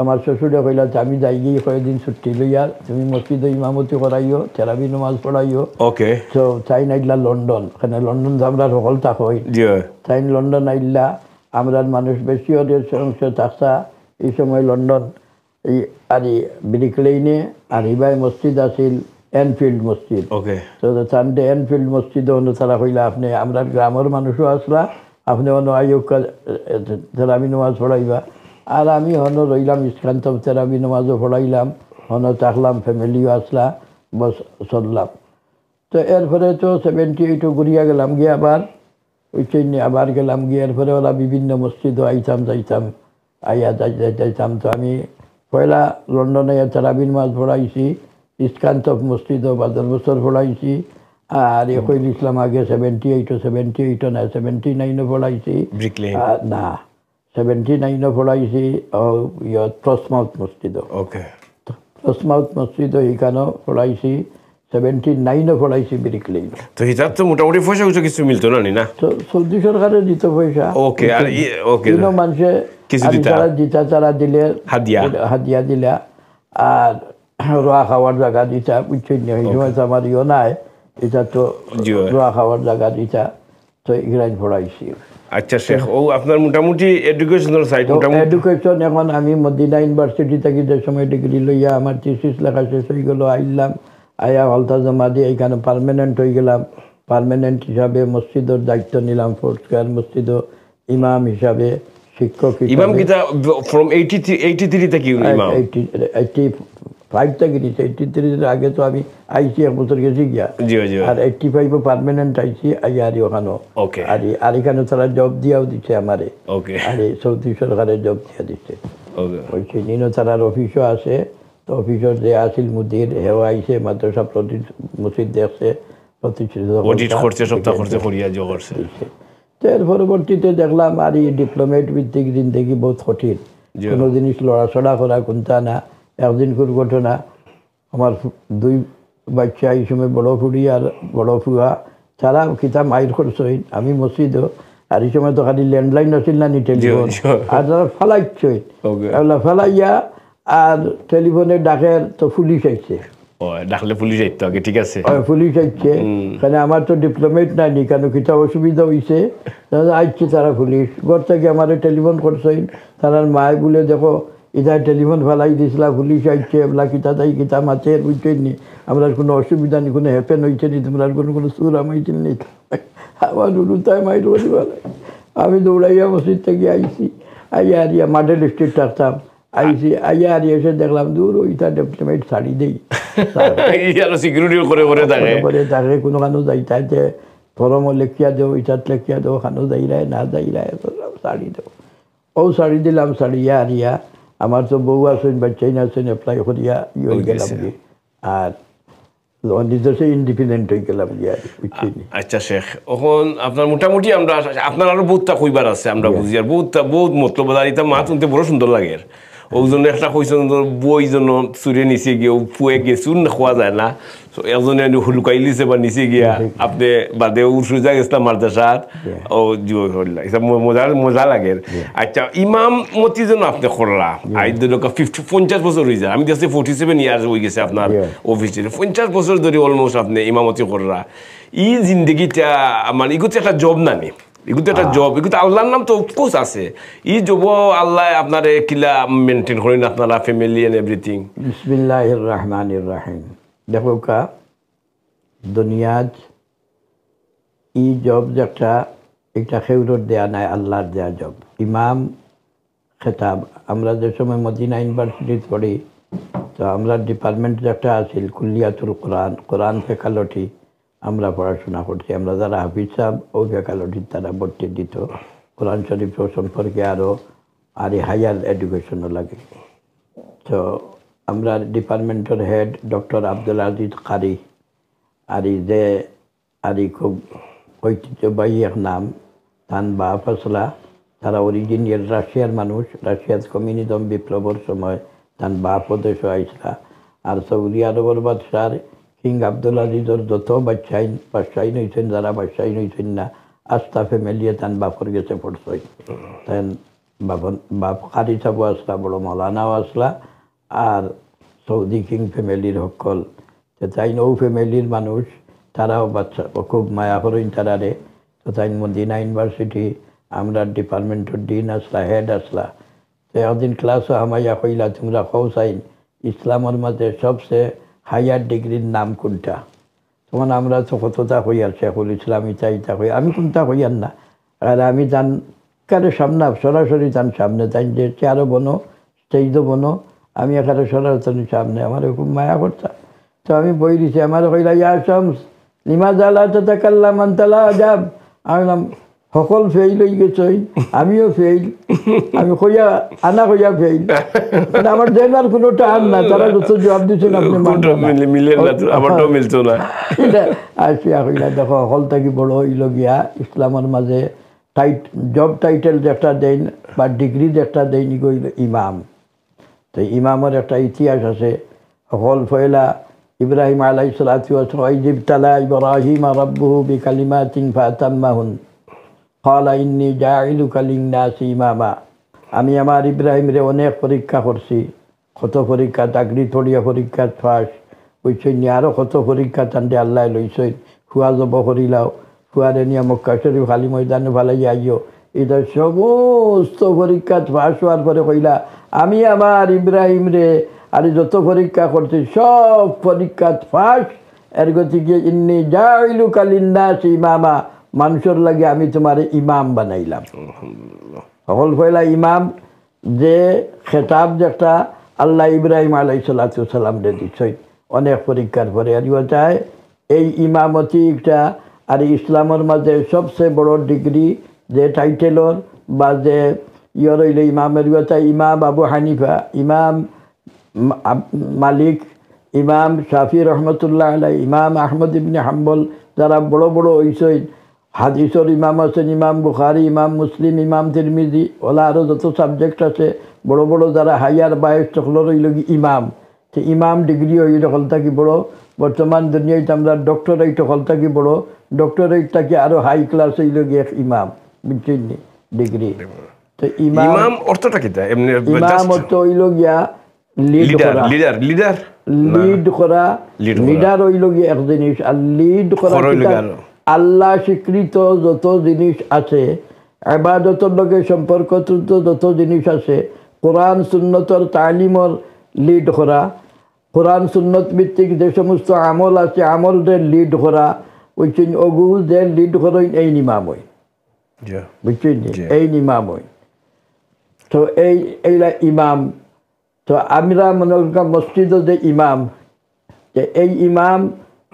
B: আমার শ্বশুরে কইলা আমি যাই গিয়ে কয়েকদিন ছুটি লইয়া তুমি মসজিদে ইমামতি করাইও তেরাবি নামাজ পড়াইও
A: ওকে
B: তো চাইন আইলা লন্ডন ওখানে লন্ডন আমরা সকল থাকই
A: জি
B: চাইন লন্ডন আইলা আমরা মানুষ বেশি ওদের অংশ থাকতা এই সময় লন্ডন এই আর ব্রিক লেইনে আর ইবাই মসজিদ আছিল এনফিল্ড মসজিদ
A: ওকে
B: তো চান্দে এনফিল্ড মসজিদ অন্য তারা কইলা আপনি আমরা গ্রামের মানুষও আসলা আপনি অন্য আয়োগ তেরাবি নামাজ পড়াইবা আর আমি হন রইলাম ইস্কান্ত তেরাবি নামাজও পড়াইলাম হন থাকলাম ফ্যামিলিও আসলা বস চললাম তো এরপরে তো 78 ঘুরিয়া গেলাম গিয়ে আবার ওই ট্রেনে আবার গেলাম গিয়ে এরপরে ওরা বিভিন্ন মসজিদও আইতাম যাইতাম আইয়া যাইতাম তো আমি পয়লা লন্ডনে তেরাবি নামাজ পড়াইছি ইস্কান্ত মসজিদও 12 বছর পড়াইছি আর একইল ইসলাম আগে 78 না 79 পড়াইছি না 79 পড়াইছি প্রসমাউথ মসজিদ
A: ওকে
B: প্রসমাউথ মসজিদ এইখানেও পড়াইছি 79 পড়াইছি ব্রিকলি
A: তো হিসাব তো মোটামুটি পয়সা কিছু মিলতো না না
B: তো সৌদি সরকারের দিত পয়সা
A: ওকে আর ওকে
B: কোনো মানুষে
A: কিছু
B: দিতা তারা দিলে হাদিয়া দিলা আর রোয়া খাওয়ার জায়গা দিতা বুঝছেন না এই সময় তো আমার ইয়ে নাই এটা তো রোয়া খাওয়ার জায়গা দিতা তো এগুলাই পড়াইছি
A: আচ্ছা শেখ ও আপনার মোটামুটি এডুকেশনাল সাইড
B: এডুকেশন এখন আমি মদিনা ইউনিভার্সিটি থেকে যে সময় ডিগ্রি লইয়া আমার থিসিস লেখা শেষ হয়ে গেল আইলাম আয়া হলতা জমা দিয়ে এখানে পার্মানেন্ট হয়ে গেলাম পার্মানেন্ট হিসাবে মসজিদের দায়িত্ব নিলাম ফোর্ট স্কয়ার মসজিদ ইমাম হিসাবে শিক্ষক
A: ইমাম কিতা ফ্রম 83 থেকে ইমাম
B: 85 থেকে নিচে 83 এর আগে তো আমি আইসি এক বছর গেছি গিয়া
A: জি জি
B: আর 85 পার্মানেন্ট আইসি আইয়ারি ওখানে
A: ওকে
B: আর এখানে তারা জব দিয়াও দিচ্ছে আমারে
A: ওকে
B: আর সৌদি সরকারের জব দিয়া দিচ্ছে
A: ওকে
B: ওই নিনো তারার অফিসও আছে তো অফিসর যে আসিল মুদির হেও আইসে মাদ্রাসা মসজিদ দেখছে প্রতিষ্ঠিত
A: অডিট করছে সপ্তাহ করছে করিয়া জো করছে
B: তো এর পরবর্তীতে দেখলাম আর এই ডিপ্লোমেট ভিত্তিক জিন্দগি বহুত কঠিন কোনো জিনিস লড়াচড়া করা কোনটা না একদিন ঘটনা আমার দুই বাচ্চা এই সময় বড় ফুড়ি আর বড় ফুয়া তারা কিতাব মাইর করছই আমি মসজিদও আর এই সময় তো খালি ল্যান্ডলাইন আছিল না নি টেলিফোন আর তারা ফেলাইছই ফেলাইয়া আর টেলিফোনে ডাকের তো পুলিশ আইছে
A: ডাকলে পুলিশ আইতো আগে ঠিক আছে
B: পুলিশ আইছে কারণ আমার তো ডিপ্লোমেট নাই নি কেন কিতাব অসুবিধা হয়েছে আইছে তারা পুলিশ ঘর থেকে আমার টেলিফোন করছই তারার মায় বলে দেখো ইধার টেলিফোন ফেলাই দিছিলা পুলিশ আইছে বলা কিতা তাই কিতা মাছে বুঝছেন নি আমরা কোনো অসুবিধা নেই কোনো হ্যাপেন হয়েছে নি তোমরা কোনো সুর আমাইছিল নি আমার উলুতায় মাইর বলি বলে আমি দৌড়াইয়া মসজিদ থেকে আইসি আইয়া আরিয়া মাডেল স্ট্রিট থাকতাম আইসি আইয়া আর এসে দেখলাম দূর ওইটা ডিপ্লোমেট ছাড়ি দেই
A: সিকিউরিটি করে
B: থাকে কোনো খানো যাইতা যে ফরমও লেখিয়া দেও ইটাত লেখিয়া দেও খানো যাই রায় না যাই রায় শাড়ি দেও ও শাড়ি দিলাম শাড়িয়া আরিয়া আমার তো বউ আসেন বাচ্চাই না আসেন অ্যাপ্লাই করিয়া ইয়ে গেলাম আর নিজে ইন্ডিপেন্ডেন্ট হয়ে গেলাম গিয়ে
A: আচ্ছা শেখ এখন আপনার মোটামুটি আমরা আপনার আরো বহুতটা কইবার আছে আমরা বুঝি আর বহুত মতলবদার এটা মা শুনতে বড় সুন্দর লাগে ওই জন্য একটা কইছেন বই জন্য চুরে নিচে গিয়ে পুয়ে গিয়ে চুর খোয়া যায় না একজনে হুলুকাই লিছে বা নিচে গিয়া আপনি বাদে উঠে গেছিলাম মাদ্রাসাত ও জিও করলা এটা মজা লাগে আচ্ছা ইমাম মতি জন্য আপনি করলা আইদ 50 বছর হয়ে যায় আমি দেখছি 47 ইয়ার্স হয়ে গেছে আপনার অফিসে 50 বছর ধরে অলমোস্ট আপনি ইমামতি করলা ই জিন্দগিটা মানে এগুলো একটা জব নানি এগুলো একটা জব এগুলো আল্লাহর নাম তো অফকোর্স আছে ই জব আল্লাহ আপনার কিলা মেনটেন করেন আপনারা ফ্যামিলি এন্ড এভরিথিং
B: বিসমিল্লাহির রহমানির রহিম দেখো কা দুনিয়াত ই জব যেটা একটা খেউরত দেয়া নাই আল্লাহর দেয়া জব ইমাম খেতাব আমরা যে সময় মদিনা ইউনিভার্সিটি পড়ি তো আমরা ডিপার্টমেন্ট যেটা আছিল কুলিয়াতুল কোরআন ফেকালটি আমরা পড়াশোনা করছি আমরা যারা হাফিজ সাহেব ওই ফ্যাকাল্টির তারা ভর্তি দিত কোরআন শরীফ সম্পর্কে আরও আর হায়ার এডুকেশনও লাগে তো আমরা ডিপার্টমেন্টের হেড ডক্টর আব্দুল আজিজ কারি আর খুব ঐতিহ্যবাহী এক নাম তান বা ফসলা তারা অরিজিনিয়াল রাশিয়ার মানুষ রাশিয়ার কমিউনিজম বিপ্লবের সময় তান বা প্রদেশও আইসলা আর সৌদি আরবের বাদশার কিং আব্দুল আজিজর যত বাদশাহী হয়েছেন যারা বাদশাহী হয়েছেন না আস্থা ফ্যামিলিয়ে তান বাপর গেছে পড়ছই তাই বাপ কারি সাবু আসলা বড় মৌলানাও আসলা আর সৌদি কিং ফ্যামিলির সকল তাই নৌ ফ্যামিলির মানুষ তারাও বাচ্চা খুব মায়া করেন তারারে তো তাই মদিনা ইউনিভার্সিটি আমরা ডিপার্টমেন্টের ডিন আসলা হেড আসলা তো একদিন ক্লাসও আমাইয়া কইলা তোমরা কৌসাইন ইসলামের মাঝে সবচেয়ে হায়ার ডিগ্রির নাম কোনটা তখন আমরা তো কতটা হইয়ার শেখুল ইসলাম ইটা হই আমি কোনটা হইয়ার না আর আমি জান কারো সামনে সরাসরি তার সামনে তাই যে চেয়ারও বনো স্টেজও বনো আমি এখানে সরাসরি সামনে আমার খুব মায়া করতাম তো আমি বই দিছি আমার কইলা ইয়া শামস লিমাজ আলা তাতাকাল্লাম আনতালা আজাব আমি বললাম সকল ফেইল হয়ে গেছে আমিও ফেইল আমি কইয়া আনা কইয়া ফেইল মানে আমার দেনার কোনো টান না তারা যত জবাব দিচ্ছেন আপনি আসিয়া কইলা দেখো সকল থাকি বড় হইল গিয়া ইসলামের মাঝে জব টাইটেল একটা দেন বা ডিগ্রি একটা দেয়নি কইল ইমাম তো ইমামের একটা ইতিহাস আছে সকল ফয়লা ইব্রাহিম আলাইহিস সালাতু ওয়াস সালাম ইবতালা ইব্রাহিম রাব্বুহু বিকালিমাতিন ফাতাম্মাহুন ক্বালা ইন্নী জাইলুকা লিন-নাসি ইমামা আমি আমার ইব্রাহিমরে অনেক পরীক্ষা করছি কত পরীক্ষা চাকরি থড়িয়া পরীক্ষা ফাঁস ওইসৈন্য আরও কত পরীক্ষা তান্ডে আল্লাহ লইছেন ফুয়া জব করিলাও ফুয়ারে নিয়ে মক্কা শরীফ খালি ময়দানে ভালাই আইও এটা সমস্ত পরীক্ষা ফাঁস হওয়ার পরে কইলা আমি আমার ইব্রাহিমরে আর যত পরীক্ষা করছি সব পরীক্ষা ফাঁস এর গতিকে ইন্নী জাইলুকা লিন-নাসি ইমামা মানুষের লাগে আমি তোমার ইমাম বানাইলাম সকল পয়লা ইমাম যে খেতাব যেটা আল্লাহ ইব্রাহিম আলাইহিস সালাতু ওয়াস সালাম রে দিছেন অনেক পরীক্ষার পরে আর চায় এই ইমামতিটা আর ইসলামের মাঝে সবচেয়ে বড় ডিগ্রি যে টাইটেলর বা যে ইয়র হইলে ইমামের চাই ইমাম আবু হানিফা ইমাম মালিক ইমাম শাফি রহমতুল্লাহ আলাই ইমাম আহমদ ইবনে হাম্বল যারা বড় বড় হইছেন হাদিসর ইমাম আছেন ইমাম বুখারি ইমাম মুসলিম ইমাম তিরমিজি ওলা আরও যত সাবজেক্ট আছে বড় বড় যারা হাইয়ার বায়স সকলের হইল ইমাম তো ইমাম ডিগ্রি হইল হল থাকি বড় বর্তমান দুনিয়াতে আমরা ডক্টরেট হল থাকি বড় ডক্টরেট থাকি আরও হাই ক্লাস হইল গিয়ে ইমাম বুঝছেন ডিগ্রি তো ইমাম
A: অর্থটা কি
B: ইমাম অর্থ হইল গিয়া লিড করা লিডার হইল গিয়া এক জিনিস আর লিড করা আল্লাহ স্বীকৃত যত জিনিস আছে ইবাদতের লগে সম্পর্কিত যত জিনিস আছে কোরআন সুন্নতর তালিমর লিড করা কোরআন সুন্নত ভিত্তিক যে সমস্ত আমল আছে আমলদের লিড করা বুঝছেন ওগু যে লিড করেন এই ইমাম হই বুঝছেন এই ইমাম হই তো এইলা ইমাম তো আমরা মনে করি মসজিদে যে ইমাম যে এই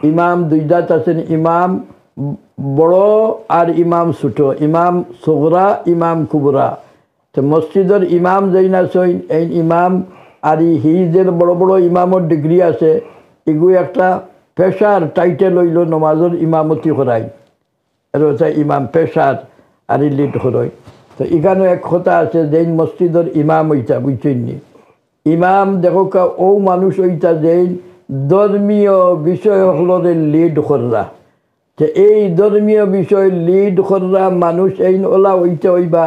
B: ইমাম দুই জাত আছেন ইমাম বড় আর ইমাম ছোট ইমাম সুগরা ইমাম কুবরা তো মসজিদের ইমাম যেই না সইন এই ইমাম আর হিজের বড় বড় ইমামর ডিগ্রি আছে এগুলো একটা পেশার টাইটেল হইল নমাজের ইমামতি করাই আর ওটা ইমাম পেশার আর লিড করাই তো এখানে এক কথা আছে যেই মসজিদের ইমাম হইতা বুঝছেননি ইমাম দেখো ও মানুষ হইতা যেই ধর্মীয় বিষয়গুলোর লিড করা যে এই ধর্মীয় বিষয় লিড করা মানুষ এই ওলা হইতে হইবা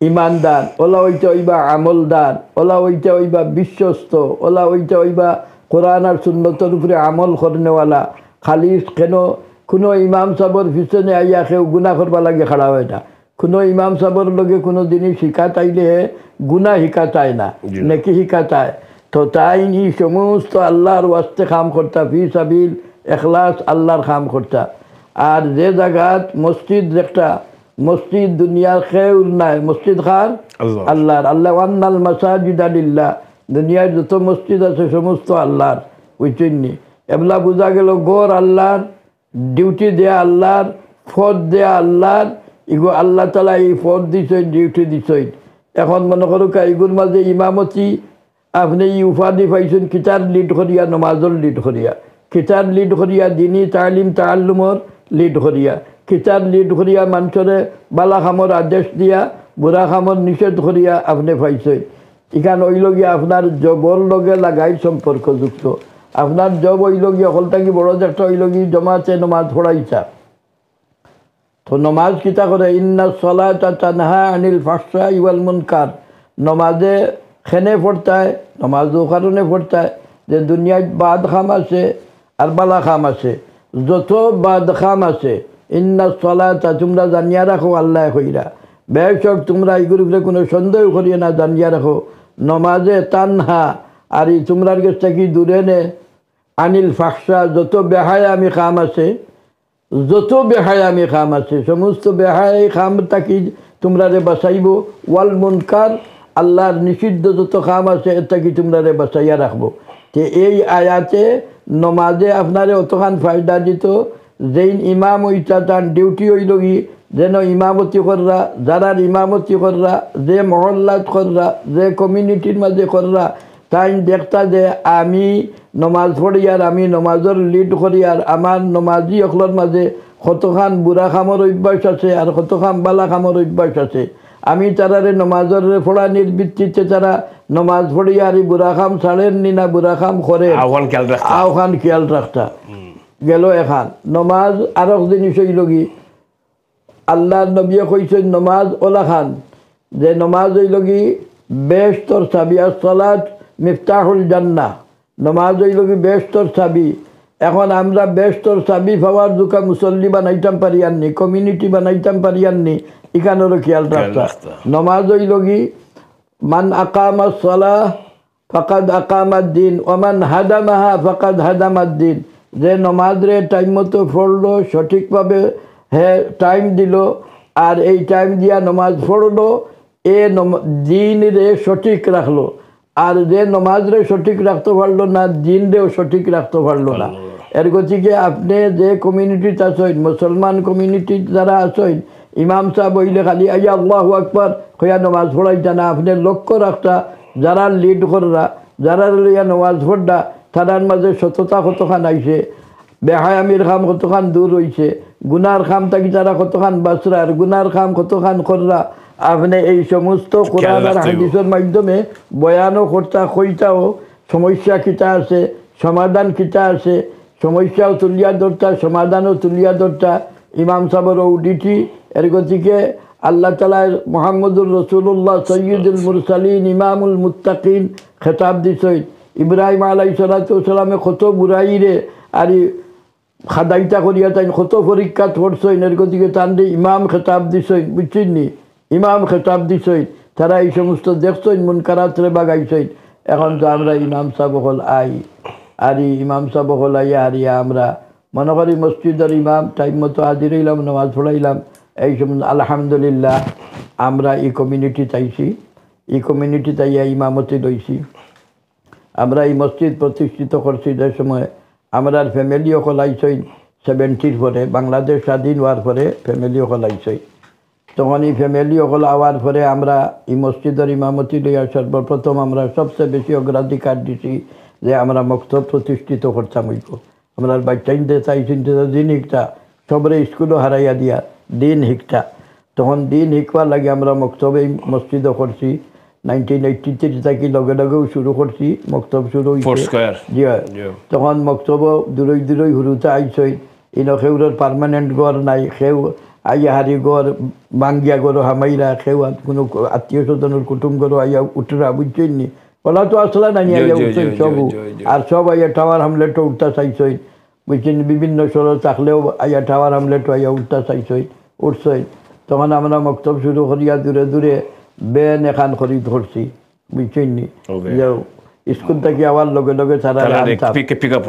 B: ইমানদার ওলা হইতে হইবা আমলদার ওলা হইতে হইবা বিশ্বস্ত ওলা হইতে হইবা কোরআন আর সুন্নতের উপরে আমল করনেওয়ালা খালি কেন কোনো ইমাম সাবর পিছনে আইয়া কেউ গুণা করবা লাগে খাড়া হয় না কোনো ইমাম সাবর লগে কোনো জিনিস শিখা চাইলে গুণা শিখা চায় না নেকি শিখা চায় তো তাই ই সমস্ত আল্লাহর ওয়াস্তে কাম করতা ফি সাবিল এখলাস আল্লাহর কাম করতা আর যে জায়গাত মসজিদ একটা মসজিদ দুনিয়ার খেউর নাই মসজিদ খার আল্লাহর আল্লাহ ওয়ান্নাল মাসাজিদা লিল্লাহ দুনিয়ার যত মসজিদ আছে সমস্ত আল্লাহর বুঝছেননি এবলা বোঝা গেল গড় আল্লাহর ডিউটি দেয়া আল্লাহর ফদ দেয়া আল্লাহর ইগো আল্লাহ তালা এই ফদ দিছেন ডিউটি দিছেন এখন মনে করো এগুর মাঝে ইমামতি আপনি এই উপাধি পাইছেন কিতার লিড করিয়া নমাজর লিড করিয়া কিতার লিড করিয়া দিনী তালিম তাল্লুমর লিড করিয়া কিতার লিড করিয়া মানুষরে বালা খামর আদেশ দিয়া বুড়া খামর নিষেধ করিয়া আপনি পাইছেন এখানে ওই লগে আপনার জবর লগে লাগাই সম্পর্কযুক্ত আপনার জব হইল কি অকলটাকি বড় যে একটা হইল কি জমাতে নমাজ পড়াইছা। তো নমাজ কিতা করে ইন্না সলাতা তানহা আনিল ফাহশাই ওয়াল মুনকার, নমাজে খেনে পড়তায়, নমাজও কারণে পড়তায় যে দুনিয়ায় বাদ খাম আছে আর বালা খাম আছে। যত বাদ খাম আছে ইন্না সলাতা তোমরা জানিয়া রাখো, আল্লাহ কইরা বেশক তোমরা এইগুলোকে কোনো সন্দেহ করিয়ে না, জানিয়া রাখো নমাজে তানহা আর এই তোমরার কাছ থেকে দূরে নে আনিল ফাহশা, যত বেহায়ামি খাম আছে, যত বেহায়ামি খাম আছে সমস্ত বেহায়াই খাম থাকি তোমরা রে বাঁচাইব। ওয়াল মুনকার, আল্লাহর নিষিদ্ধ যত খাম আছে এর থাকি তোমরা রে বাঁচাইয়া রাখবো। তো এই আয়াতে নমাজে আপনারে অতখান ফায়দা দিত, যেই ইমাম ওইটা তার ডিউটি হইল কি যেন ইমামতি কররা, যারা ইমামতি কররা, যে মহল্লাত কররা, যে কমিউনিটির মাঝে কররা, তাই দেখতা যে আমি নমাজ পড়ি আর আমি নমাজের লিড করি আর আমার নমাজি অকলের মাঝে কতখান বুড়া খামর অভ্যাস আছে আর কতখান বালা খামর অভ্যাস আছে। আমি তারারে নমাজের পড়ানির ভিত্তিতে তারা নমাজ পড়ি আর বুড়া খাম ছাড়েননি না বুড়া খাম করে আওখান খেয়াল রাখতা গেল। এখান নমাজ আর এক জিনিস হইল কি আল্লাহ নবী কইছেন নমাজ ওলা খান যে নমাজ হইল কি বেশতর চাবি, আর সলাত মিফতাহুল জান্নাহ, নমাজ হইল কি বেশতর চাবি। এখন আমরা বেশতর চাবি পাওয়ার দুকা মুসল্লি বানাইতাম পারি আননি, কমিউনিটি বানাইতাম পারি আননি, এখানেরও খেয়াল রাখতা। নমাজ হইল কি মান আকামা সলাহ ফাকাদ আকামাদ দিন ওমান হাদামাহা ফাকাদ হাদামাদ দিন, যে নমাজরে টাইম মতো পড়লো, সঠিকভাবে হ্যাঁ টাইম দিল আর এই টাইম দিয়া নমাজ পড়লো, এ দিন রে সঠিক রাখলো। আর যে নমাজরে সঠিক রাখতে পারলো না দিন রেও সঠিক রাখতে পারলো না। এর গতিকে আপনি যে কমিউনিটিতে আছেন, মুসলমান কমিউনিটি যারা আছেন, ইমাম সাহেব হইলে খালি আইয়া আল্লাহু আকবার হইয়া নমাজ পড়াইতা না, আপনি লক্ষ্য রাখতা যারা লিড কররা, যারা লইয়া নমাজ পড়া তারার মাঝে সততা কতখান আইছে, বেহায়ামির খাম কতখান দূর হইছে, গুনার খাম থাকি তারা কতখান বাসরার, গুনার খাম কতখান কররা। আপনি এই সমস্ত কোরআন আর হাদিসের মাধ্যমে বয়ানও করতা, কইতাও সমস্যা কিতা আছে, সমাধান কিতা আছে, সমস্যাও তুলিয়া ধরতা, সমাধানও তুলিয়া ধরতা। ইমাম সাহেবের ডিটি। এর গতিকে আল্লাহ তাআলা মুহাম্মদুর রাসূলুল্লাহ সৈয়দুল মুরসালিন ইমামুল মুত্তাকিন খেতাব দিছেন। ইব্রাহিম আলাইহিস সালামে কত বুড়াইরে আর খাদাইতা করিয়া তাই কত পরীক্ষা করছেন। এর গতিকে তান্ডে ইমাম খেতাব দিছেন, বুঝছেন নি, ইমাম খেতাব দিছেন। তারা এই সমস্ত দেখছেন মুনকারাতরে বাগাইছেন। এখন তো আমরা ইমাম সাহেব হল আই আর ইমাম সাহেব হল আইয়া হারিয়া আমরা মনে করি মসজিদের ইমাম টাইম মতো হাজির হইলাম, নামাজ পড়াইলাম। এই সময় আলহামদুলিল্লাহ আমরা এই কমিউনিটি চাইছি, এই কমিউনিটি তাইয়া ইমামতি লইছি। আমরা এই মসজিদ প্রতিষ্ঠিত করছি যে সময় আমরা ফ্যামিলিও খোলাইছই 70-র পরে, বাংলাদেশ স্বাধীন হওয়ার পরে ফ্যামিলিও খোলাইছই। তখন এই ফ্যামিলিও খোলাওয়ার পরে আমরা এই মসজিদের ইমামতি লইয়া সর্বপ্রথম আমরা সবচেয়ে বেশি অগ্রাধিকার দিছি যে আমরা মক্তব প্রতিষ্ঠিত করতাম। হইব আমরা বাচ্চাইনতে চাইছেন দিন শিক্ষা, সবরে স্কুলও হারাইয়া দিয়া দিন শিক্ষা। তখন দিন শিখবার লাগে আমরা মক্তবে মসজিদও করছি। 1983 থেকে লগে লগেও শুরু করছি, মক্তব শুরু হয়েছে। জি হয়, তখন মক্তব দূরই দূরই হুরুতে আইসই। ইনো সেউরের পার্মানেন্ট গড় নাই, সেউ আইয়া হারি গড় বাঙ্গিয়া গড় হামাইরা, সেউ কোনো আত্মীয় স্বজনের কুটুম গড় আইয়া উঠরা, বুঝছেন নি, ওলা তো আসলা নাই আইয়া উঠছেন সবু। আর সব আইয়া টাওয়ার হামলেটও উঠতে চাইছই, বুঝছেন, বিভিন্ন শহর থাকলেও আইয়া টাওয়ার হামলেটও আইয়া উঠতে চাইছই, উঠছই। তখন আমরা মক্তব শুরু করিয়া দূরে দূরে বেন এখান করি ধরছি, বুঝছেন নি, স্কুল থেকে আবার লগে লগে তারা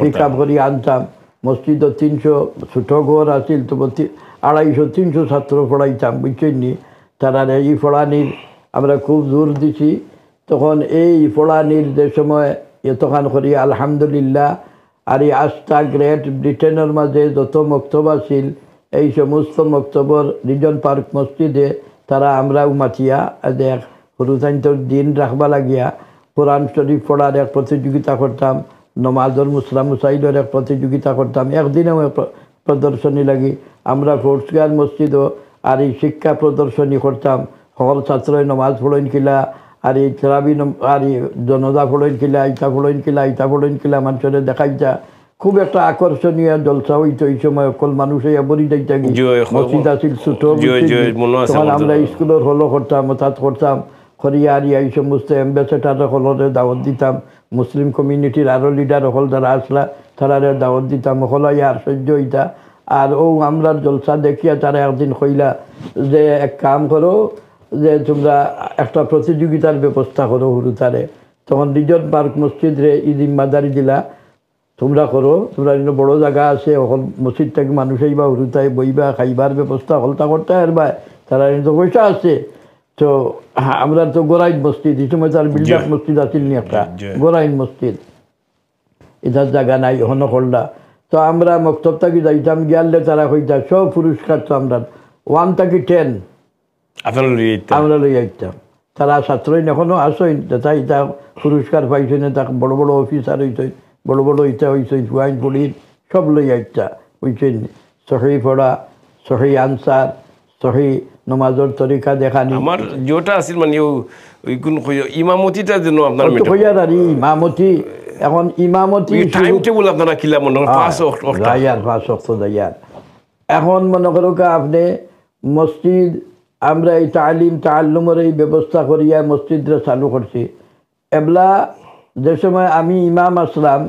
B: পিক আপ করি আনতাম। মসজিদ 300 ছোট ঘর আছিল, তো 250-300 ছাত্র পড়াইতাম, বুঝছেন নি। তারা এই পড়ানির আমরা খুব জোর দিছি। তখন এই পড়ানির যে সময় এতখান করি আলহামদুলিল্লাহ। আর এই আস্থা গ্রেট ব্রিটেনের মাঝে যত মক্তব আছিল এই সমস্ত মক্তবর রিজন পার্ক মসজিদে তারা আমরাও মাতিয়া এক হরুতান্তর দিন রাখবা লাগিয়া কোরআন শরীফ পড়ার এক প্রতিযোগিতা করতাম, নমাজর মুসলাম মুসাইলের এক প্রতিযোগিতা করতাম। একদিনেও প্রদর্শনী লাগি আমরা ফোর্সগার মসজিদও আর এই শিক্ষা প্রদর্শনী করতাম। সকল ছাত্রই নমাজ পড়েন কিলা আর এই তেরাবি আর এই জনদা ফোড়ইন কিলা ইটা ফোড়ইন কিলা ইটা ফোড়ইন কিলা মানুষের দেখাইতা খুব একটা আকর্ষণীয় জলসা হইতো এই সময় অকল মানুষ বরি যাইতা মসজিদ আছিল ছোট তখন আমরা স্কুলের হলো করতাম অর্থাৎ করতাম খরিয়া আরিয়া এই সমস্ত অ্যাম্বাসেডার হলরে দাওয়াত দিতাম মুসলিম কমিউনিটির আরও লিডার হল যারা আসলা তারা দাওয়াত দিতাম হলাই আর সহ্য হইতা আর ও আমরা জলসা দেখিয়া তারা একদিন কইলা যে এক কাম করো যে তোমরা একটা প্রতিযোগিতার ব্যবস্থা করো হুরুতারে তখন রিজর্ট পার্ক মসজিদ রে ই জিম্মাদারি দিলা তোমরা করো তোমরা বড় জায়গা আছে এখন মসজিদ থেকে মানুষ আইবা হুরুতায় বইবা খাইবার ব্যবস্থা হলতা করতে পারবা তারা তো পয়সা আছে তো আমরা তো গোরাইন মসজিদ এই সময় তার বিল্ড আপ মসজিদ আছিল নি একটা গোরাইন মসজিদ এটার জায়গা নাই হন করলা তো আমরা মক্তব থাকি যাইতাম গিয়ালে তারা কইতা সব পুরস্কার তো আমরা 1 থেকে 10 আমরা লই আইতাম তারা ছাত্রই এখনো আসইন তাই তা পুরস্কার পাইছেন তা বড় বড় অফিসার হইছেন বড় বড় ইটা হইছেন ওয়াইন পড়ি সব লই আইতা হইছেন সহি পড়া সহি আনসার সহি নমাজের তরিকা দেখানি
A: আমার যেটা আছিল মানে ওই কোন ইমামতিটা যেন আপনার
B: কইয়ার আর ইমামতি এখন ইমামতি
A: টাইম টেবিল আপনারা কিলা মনে করেন 5
B: ওয়াক্ত যাইয়ার এখন মনে করো আপনি মসজিদ আমরা এই তালিম তাআল্লুমের এই ব্যবস্থা করিয়া মসজিদরে চালু করছি এবলা যে সময় আমি ইমাম আসলাম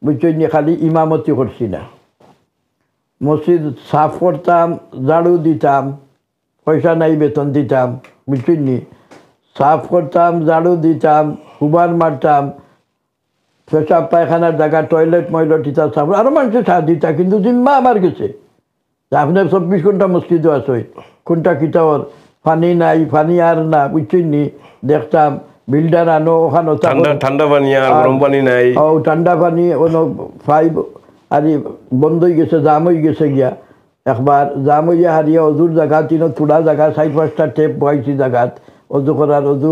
B: বুঝছেন খালি ইমামতি করছি না মসজিদ সাফ করতাম ঝাড়ু দিতাম পয়সা নাই বেতন দিতাম বুঝছেন নি সাফ করতাম ঝাড়ু দিতাম হুবার মারতাম পেশাব পায়খানার জায়গা টয়লেট ময়লেট দিতা সাফ আরও মানুষের সাথ দিতা কিন্তু জিম্মা আমার গেছে আপনার 24 ঘন্টা মসজিদও আছে কোনটা কিতাবর পানি নাই পানি আর না বুঝছেন নি দেখতাম বিল্ডার আনো ওখানে
A: ঠান্ডা পানি আর গরম পানি নাই
B: ও ঠান্ডা পানি ওনো 5 আর বন্ধ হয়ে গেছে জাম হয়ে গেছে গিয়া একবার জাম হইয়া হারিয়া অজুর জায়গা তিনো থোড়া জায়গা 4-5টা টেপ বয়াইছি জায়গাত অজু করার অজু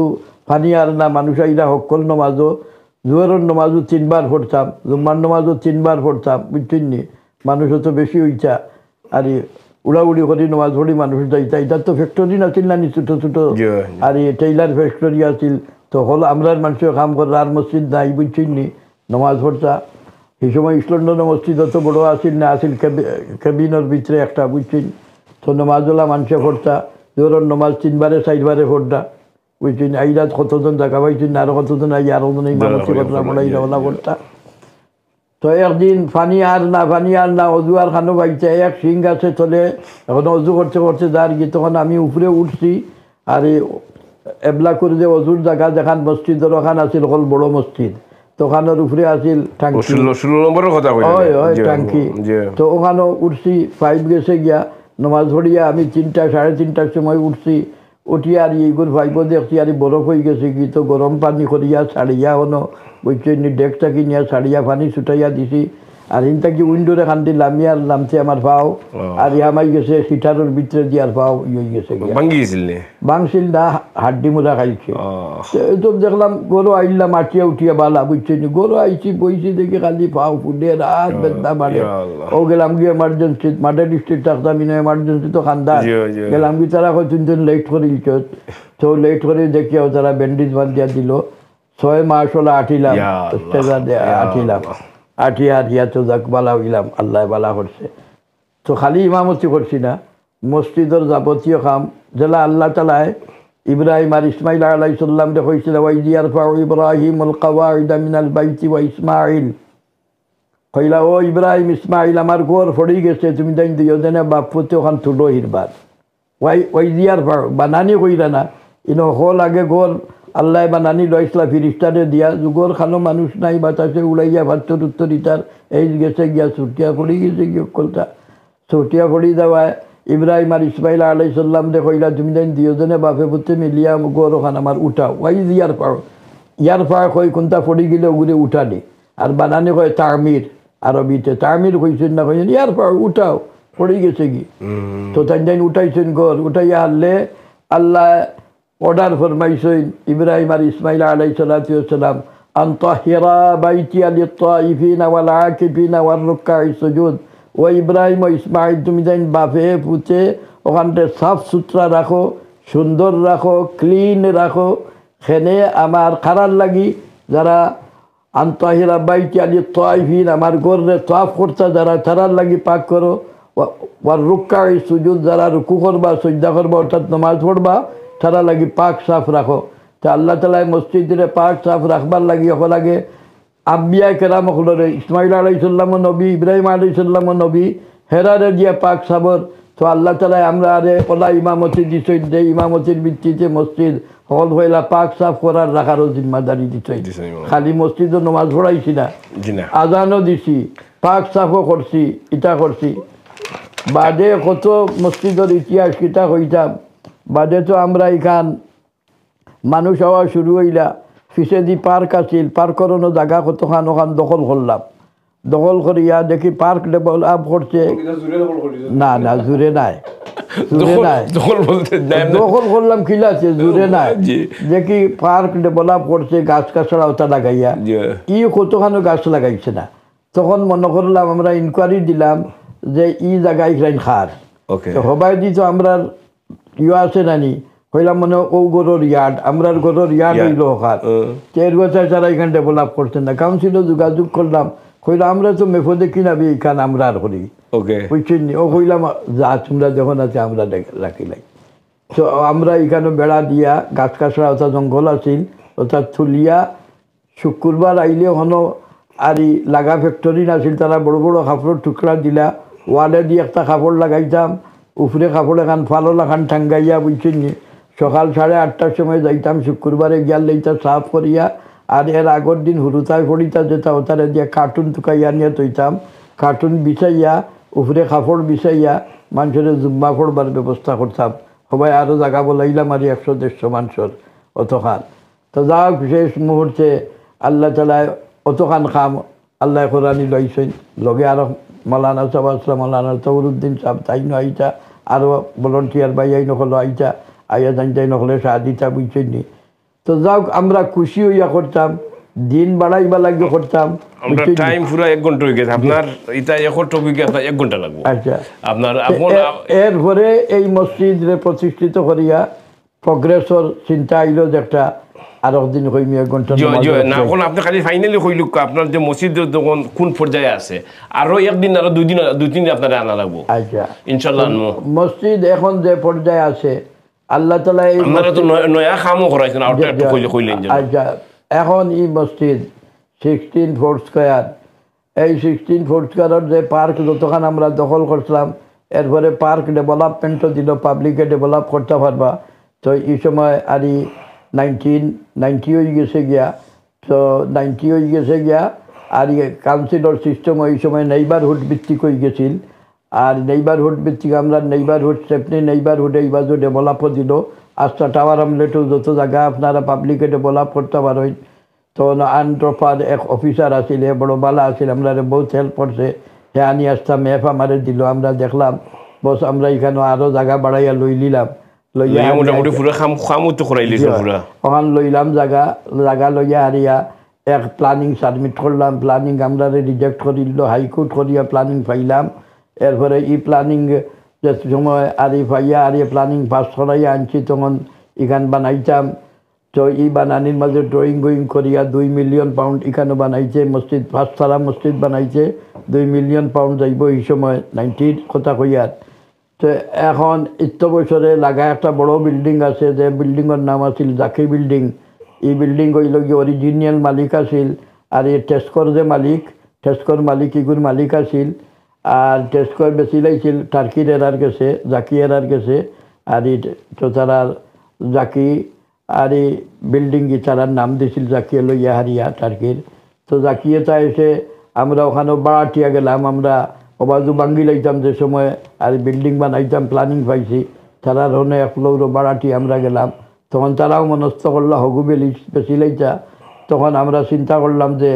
B: পানি আর না মানুষ আইরা সকল নমাজও জোহরের নমাজও 3 বার পড়তাম জুম্মার নমাজও 3 বার পড়তাম বুঝছেন নি মানুষ তো বেশি হইতা আর উড়াউড়ি করে নমাজ পড়ি মানুষ যাইতা এটার তো ফ্যাক্টরি নাছিল না ছোটো ছোটো আর টেইলার ফ্যাক্টরি আছিল তো হল আমরার মানুষের কাম করে আর মসজিদ নাই বুঝছেন নি নমাজ পড়তা এই সময় ইসলন্ডনের মসজিদ অত বড় আসিল না আসিল কেবিনের ভিতরে একটা বুঝছেন তো নমাজওয়ালা মানুষে পড়তা জোরের নমাজ 3 বারে 4 বারে পড়তা বুঝছেন আইরাত কতজন দেখা পাইছেন আরো কতজন আই আরো জন ইমামতি করতা পড়াইরা পড়তা তো একদিন পানি আর না অজু আর খানো বাইতে এক সিং গাছে চলে এখন অজু করতে করতে যার গিয়ে তখন আমি উপরে উঠছি আর এবলা করে যে অজুর জায়গা যেখান মসজিদের ওখান আছিল হল বড় মসজিদ তখানের উপরে আছিল টাঙ্কি তো ওখানে উঠছি 5 গেছে গিয়া নমাজ পড়িয়া আমি 3টা 3:30টার সময় উঠছি উঠিয়া আর এইগুলো ভাইব দেখছি আর বরফ হয়ে গেছে কি তো গরম পানি করিয়া ছাড়িয়া হনো বুঝছেন ডেকটা কিনিয়া ছাড়িয়া পানি ছুটাইয়া দিছি আর ইনটাকি উইন্ডোরে খান্তি লামিয়া নামছে আমার পাও আর আমাই গেছে সিটারের ভিতরে দিয়ার পাও ইয়ে গেছে বাংছিল না হাড্ডি মুড়া খাইছে তো দেখলাম গরু আইলাম মাটিয়া উঠিয়া বালা বুঝছেন গরু আইছি বইছি দেখি খালি পাও ফুটে রাত বেদনা বাড়ে ও গেলাম গিয়ে এমার্জেন্সি মাঠের ডিস্ট্রিক্ট থাকতাম এমার্জেন্সি তো খান্দার গেলাম কি তারা কয়েকদিন লেট করেছ তো লেট করে দেখিয়াও তারা ব্যান্ডেজ বান্ধিয়া দিল 6 মাস হলো আঠিলাম আঠিয়া তো যাক বালা হইলাম আল্লাহ বালা করছে তো খালি ইমামতি করছি না মসজিদের যাবতীয় কাম যেলা আল্লাহ তালায় ইব্রাহিম আর ইসমাইল আলাইহিস সালাম দেখাইছিল ওয়াইদিয়ার ফাউ ইব্রাহিমুল কাওয়াইদা মিনাল বাইতি ওয়া ইসমাইল কইলা ও ইব্রাহিম ইসমাইল আমার ঘর ফড়ি গেছে তুমি জান দিও দেনা বাপুতে ওখান তুলো হিরবার ওয়াইদিয়ার ফাউ বানানি কইরা না ইনো হল আগে ঘর আল্লাহ বানানি লইসলা ফিরিস্তারে দিয়া যুগর খানো মানুষ নাই বাতাসে উড়াইয়া ভাত্তর উত্তর ইটার এই গেছে গিয়া ছুটিয়া পড়ি গেছে গিয়ে কলতা ছুটিয়া পড়ি দেওয়ায় ইব্রাহিম আর ইসমাইল আলাইহিস সালাম কইলা তুমি জান দিওজনে বাপে পুতে মিলিয়া গরো খান আমার উঠাও ওয়াই ইয়ার পাড় কই কোনটা পড়ি গেলে ওগুলো উঠানি আর বানানি কয় তামির আরবিতে তামির কইছেন না কইছেন ইয়ার পাড় উঠাও পড়ি গেছে কি তো তাই উঠাইছেন গর উঠাইয়া হারলে আল্লাহ অর্ডার ফরমাইছেন ইব্রাহিম আর ইসমাইল আলাইহিস সালাম আনতাহিরা বাইতিয়া লিত্তাইফিনা ওয়াল আকিফিনা ওয়ার রুকআইস সুজুদ ও ইব্রাহিম ও ইসমাইল তুমি জান বাপে পুতে ওখানটা সাফ সুতরা রাখো সুন্দর রাখো ক্লিন রাখো সেনে আমার খারার লাগি যারা আন্তাহিরা বাইতি আলি তাইফিন আমার গর্রে তাফ করতা যারা তারার লাগি পাক করো ওয়ার রুক্কা সুজুদ যারা রুকু করবা সজ্জা করবা অর্থাৎ নমাজ পড়বা তারা লাগি পাক সাফ রাখো তা আল্লাহ তালা মসজিদে পাক সাফ রাখবার লাগি ওখ লাগে আম্বিয়া কেরাম হলরে ইসমাইল আলাইসাল্লাম নবী ইব্রাহিম আলাইসাল্লাম নবী হেরারে দিয়া পাক সাবর তো আল্লাহ তালা আমরা আরে ওলা ইমামতি দিছই যে ইমামতির ভিত্তিতে মসজিদ হল হইলা পাক সাফ করার রাখারও জিম্মাদারি দিছই খালি মসজিদও নমাজ পড়াইছি না আজানও দিছি পাক সাফও করছি ইটা করছি বাদে কত মসজিদের ইতিহাস কিতা হইতাম বাদে তো আমরা এখান মানুষ হওয়া শুরু হইলা ফিসেদি পার্ক আছিল পার্করও জায়গা কতখান ওখান দখল করলাম দখল করিয়া দেখি পার্ক ডেভেলপ করছে না না জুড়ে নাই জুড়ে নাই দখল করলাম খিলাছে জুড়ে নাই দেখি পার্ক ডেভেলপ করছে গাছ গাছড়া ওটা লাগাইয়া ই কতখানো গাছ লাগাইছে না তখন মনে করলাম আমরা ইনকোয়ারি দিলাম যে ই জায়গায় খার সবাই দিত আমরা ইয়ে আছে নানি হইলাম মনে ও গরুর ইয়ার্ড আমরার গরুর ইয়ার্ড হইল খার 4 বছর তারা এখানে ডেভেলপ করছেন না কাউন্সিলও যোগাযোগ করলাম কইলাম আমরা তো মেফদে কিনাবি এখানে আমরা আর করি বুঝছেন ও কইলাম যা তোমরা যখন আছে আমরা রাখিলাই তো আমরা এখানে বেড়া দিয়া গাছ কাছড়া অর্থাৎ জঙ্গল আছিল অর্থাৎ থুলিয়া শুক্রবার আইলে হনো আর লাগা ফ্যাক্টরি নাছিল তারা বড় বড় কাপড়ের টুকরা দিলা ওয়ালে দিয়ে একটা কাপড় লাগাইতাম উপরে কাপড় এখান ফালল এখান ঠাঙ্গাইয়া বুঝছেন নি সকাল 8:30টার সময় যাইতাম শুক্রবারে গিয়াল লইতা সাফ করিয়া আর এর আগের দিন হুরুতায় পড়িতা যেটা ওটারে দিয়ে কার্টুন টুকাইয়া নিয়ে তৈতাম কার্টুন বিছাইয়া উপরে কাপড় বিছাইয়া মানুষের জুম্মা পড়বার ব্যবস্থা করতাম সবাই আরও জায়গা বলাইলাম আর 100-150 মানুষের অতখান তো যাও শেষ মুহূর্তে আল্লাহ তালায় অতখান খাম আল্লাহ কোরআনি লইছেন লগে আরও মৌলানা সাহেব আসলাম মৌলানা তবরুদ্দিন সাহেব তাই আইতা আরও ভলন্টিয়ার বাইয়াই নকল আইতা আইয়া জানতাই নকলে সাহাদিতা বুঝছেন নি তো যাও আমরা খুশি হইয়া করতাম দিন বাড়াইবা লাগে করতাম
A: টাইম পুরো 1 ঘন্টা হয়ে গেছে আপনার এটা এখন টপিকে আপনার 1 ঘন্টা লাগবে
B: আচ্ছা
A: আপনার
B: এরপরে এই মসজিদে প্রতিষ্ঠিত করিয়া প্রগ্রেসর চিন্তা আইল যে একটা আর একদিন কইমি 1 ঘন্টা
A: না এখন আপনি খালি ফাইনালি কইলুক আপনার যে মসজিদ যখন কোন পর্যায়ে আছে আরো একদিন আরো 2 দিন আপনারা আনা লাগবে
B: আচ্ছা
A: ইনশাআল্লাহ
B: মসজিদ এখন যে পর্যায়ে আছে আল্লাহ তাআলা এই
A: আপনারা তো নয়া কামও করাইছেন আর একটু কইলেন
B: আচ্ছা এখন এই মসজিদ 16 ফোর স্কয়ার এই 16 ফোর স্কয়ারের যে পার্ক যতক্ষণ আমরা দখল করছিলাম এরপরে পার্ক ডেভেলপমেন্টও দিল পাবলিকে ডেভেলপ করতে পারবা তো এই সময় আর 1990 হয়ে গেছে গিয়া তো 90 হয়ে গেছে গিয়া আর কাউন্সিলর সিস্টেম ওই সময় নেইবারহুড ভিত্তিক হয়ে গেছিল আর নেইবারহুড ভিত্তিক আমরা নেইবারহুড সেফনি নেইবারহুড এই বাজু ডেভেলপও দিল আস্থা টাওয়ার আমলেটও যত জায়গা আপনারা পাবলিকে ডেভেলপ করতে পারেন তো আনট্রপার এক অফিসার আসলে বড় বালা আসলে আমরা বহুত হেল্প করছে সে আনি আসতাম ম্যাপ আমারে দিল আমরা দেখলাম বস আমরা এখানে আরও জায়গা বাড়াইয়া লই নিলাম লইয়া
A: মোটামুটি পুরো খামও তো করাইলি পুরো
B: ওখান লইলাম জায়গা লইয়া হারিয়া এক প্ল্যানিং সাবমিট করলাম প্ল্যানিং আমরা রিজেক্ট করিল হাইকোর্ট করিয়া প্ল্যানিং পাইলাম এরপরে ই প্ল্যানিং যে সময় আরি পাইয়া আর প্ল্যানিং পাস করাইয়া আনছি তখন এখান বানাইতাম তো ই বানানির মাঝে ড্রয়িং করিয়া 2 মিলিয়ন পাউন্ড এখানে বানাইছে মসজিদ 5 তলা মসজিদ বানাইছে 2 মিলিয়ন পাউন্ড যাইব এই সময় 90 কথা কইয়ার তো এখন ইত্য বছরে লাগা একটা বড় বিল্ডিং আছে যে বিল্ডিংয়ের নাম আছিল জাকি বিল্ডিং এই বিল্ডিং হইল কি অরিজিনাল মালিক আছিল আর এই টেস্কোর যে মালিক টেস্কোর মালিক ইগুর মালিক আছিল আর টেস্কো বেশি লাইছিল টার্কির এরার গেছে জাকি এরার গেছে আর তো তারা জাকি আর এই বিল্ডিং তারার নাম দিছিল জাকিয়ে লইয়া হারিয়া টার্কির তো জাকিয়ে তা এসে আমরা ওখানেও বাড়াটিয়া গেলাম আমরা অবাজু বাঙ্গি লাইতাম যে সময় আর বিল্ডিং বানাইতাম প্ল্যানিং পাইছি তারা ধরনের 1 ফ্লোর বাড়াটি আমরা গেলাম তখন তারাও মনস্থ করলা হগু বেশি লাইতা তখন আমরা চিন্তা করলাম যে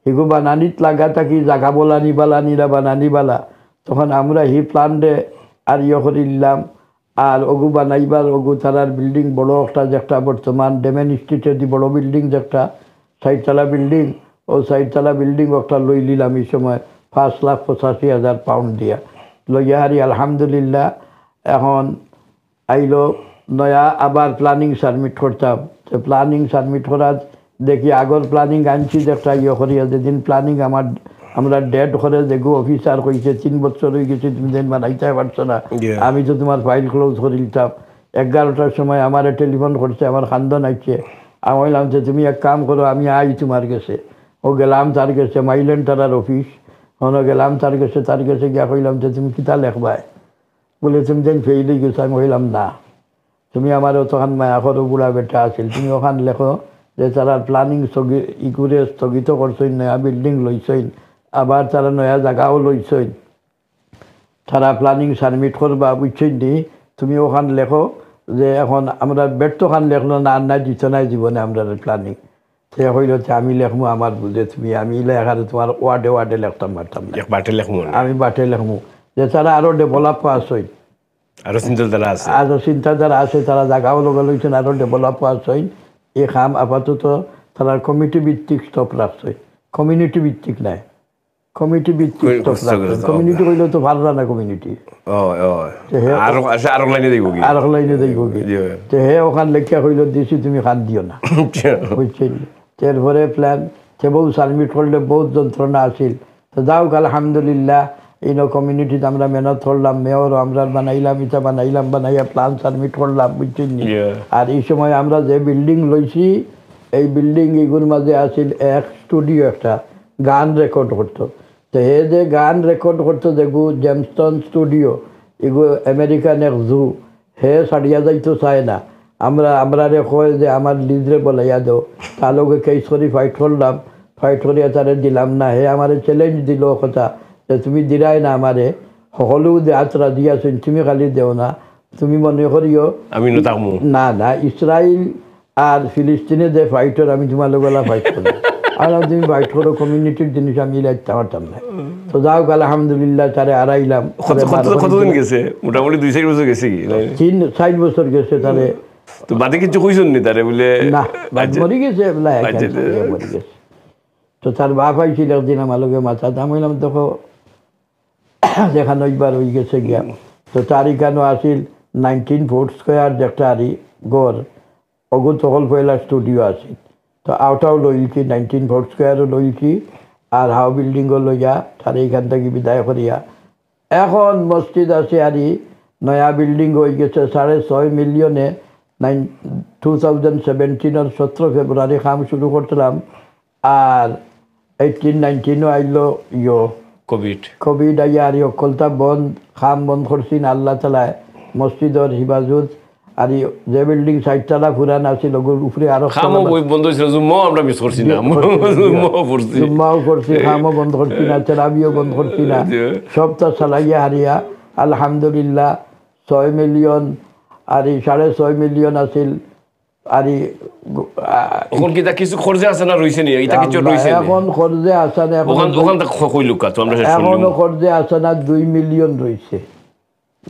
B: হিগু বানানিত লাগা থাকি জাগা বলানি বালানিরা বানানি বালা তখন আমরা হি প্ল্যান দে আর করে দিলাম আর ওগু বানাইবার ওগু তারার বিল্ডিং বড় একটা বর্তমান ডেমেন স্ট্রিটের দি বড় বিল্ডিং একটা 60 তলা বিল্ডিং ও 60 তলা বিল্ডিং একটা লই নিলাম এই সময় 5,85,000 পাউন্ড দিয়া লইয়া হারি আলহামদুলিল্লাহ এখন আইলো নয়া আবার প্ল্যানিং সাবমিট করতাম। তো প্ল্যানিং সাবমিট করার দেখি আগর প্ল্যানিং আনছি একটা ইয়ে করিয়া যেদিন প্ল্যানিং আমরা ডেট করে দেখো অফিসার কইছে 3 বছর হয়ে গেছে তুমি যেন বানাইতে পারছো না, আমি তো তোমার ফাইল ক্লোজ করে দিতাম। 11টার সময় আমার টেলিফোন করছে, আমার খান্দন আইছে। আমি বললাম যে তুমি এক কাম করো, আমি আই তোমার কাছে। ও গেলাম তার কাছে, মাইলেন তারার অফিস। গেলাম তার কাছে গিয়া কইলাম যে তুমি কিতা লেখবাই? বলে তুমি যেন ফেইল হয়ে গেছো। আমি কইলাম না, তুমি আমার তখন মায়া করো, বুড়া বেটা আছিল, তুমি ওখান লেখো যে তারা প্ল্যানিং স্থগিত করছইন, নয়া বিল্ডিং লইছইন, আবার তারা নয়া জায়গাও লইছইন, তারা প্ল্যানিং সাবমিট করবা, বুঝছইন নি? তুমি ওখান লেখো যে এখন আমরা ব্যর্থখান লেখলো না, আর না দিত নাই জীবনে আমরা প্ল্যানিং। সে হইল যে আমি লেখবো আমার বুঝে, তুমি আমি লেখারে তোমার ওয়ার্ডে লেখতাম পারতাম না, আমি বাটে লেখবো যে তারা আরো ডেভেলপ আসইন, আরো চিন্তাধারা আছে, তারা জায়গাও লগা লইছেন, আরো ডেভেলপ আসইন। এই কাম আপাতত তারা কমিটি ভিত্তিক স্টপ রাখছে, কমিউনিটি ভিত্তিক নাই, কমিটি ভিত্তিক স্টপ রাখছে। কমিউনিটি কইলেও তো ভালো না, কমিউনিটি আর লাইনে দেখবো কি তো হে ওখান লেখা কইল দিছি তুমি খান দিও না, বুঝছেন? এরপরে প্ল্যান সে বহু সাবমিট করলে বহুত যন্ত্রণা আসিল। তো যাও আলহামদুলিল্লাহ এই কমিউনিটিতে আমরা মেহনত করলাম, মেয়র আমরা বানাইলাম, ইটা বানাইয়া প্ল্যান সাবমিট করলাম, বুঝছেন? আর এই সময় আমরা যে বিল্ডিং লইছি, এই বিল্ডিং এগুলোর মাঝে আসিল এক স্টুডিও, একটা গান রেকর্ড করতো। তো হে যে গান রেকর্ড করতো দেখবো জেমস্টন স্টুডিও, এগুলো আমেরিকান এক জু, হে সারিয়া যাইতো চায় না। আমরা কয় যে আমার লিজরে বলাইয়া দো, তার লোকে কেস করি ফাইট করলাম, ফাইট করিয়া তারে দিলাম না। হে আমার চ্যালেঞ্জ দিল কথা যে তুমি দিলাই না আমারে, সকলেও যে আত্রা দিয়াছেন, তুমি খালি দেও না, তুমি মনে করিও আমি না না ইসরায়েল আর ফিলিস্তিনে যে ফাইটর, আমি তোমার লোকেলা ফাইট করি, আর তুমি ফাইট করো, কমিউনিটির জিনিস আমি লাগতে পারতাম না। তো যাও আলহামদুলিল্লাহ তারে আড়াইলাম।
A: কতদিন গেছে? মোটামুটি 2-4 বছর গেছে কি?
B: 3-4 বছর গেছে তারে।
A: তো বাদে কিছু কইছেন নি তারে? বলে
B: না, মরি গেছে, মরি গেছে। তো তার বাপ আইছিল একদিন আমার লোকে মাথা দাম হইলাম, দেখো দেখানো একবার হয়ে গেছে গিয়া। তো তার এখানেও আসিল 19 ফুট স্কোয়ার একটা আরি গড়, অগু তখন পয়লা স্টুডিও আসিল। তো আউটাও লইছি, 19 ফুট স্কোয়ারও লইছি, আর হাও বিল্ডিংও লইয়া তার এইখান থেকে বিদায় করিয়া এখন মসজিদ আছে আরি নয়া বিল্ডিং হয়ে গেছে 6.5 মিলিয়নে। 2017 17 ফেব্রুয়ারি কাম শুরু করছিলাম, আর 18-19 আইলো কোভিড আইয়া, আর অকলতা বন্ধ, খাম বন্ধ করছি না আল্লাহ তালায়। মসজিদর হিফাজত আর যে বিল্ডিং 60 তলা পুরান আছিল, উপরে আরো জুম্মাও করছি, খামও বন্ধ করছি না, তেরাবিও বন্ধ করছি না, সবটা চালাইয়া হারিয়া আলহামদুলিল্লাহ 6 মিলিয়ন আর 6.5 মিলিয়ন আছিল। আর
A: এখন কি কিছু খরচে আছে না রইছে নি? এটা কিছু রইছে
B: এখন খরচে আছে না, এখনো খরচে আছে না, 2 মিলিয়ন রইছে,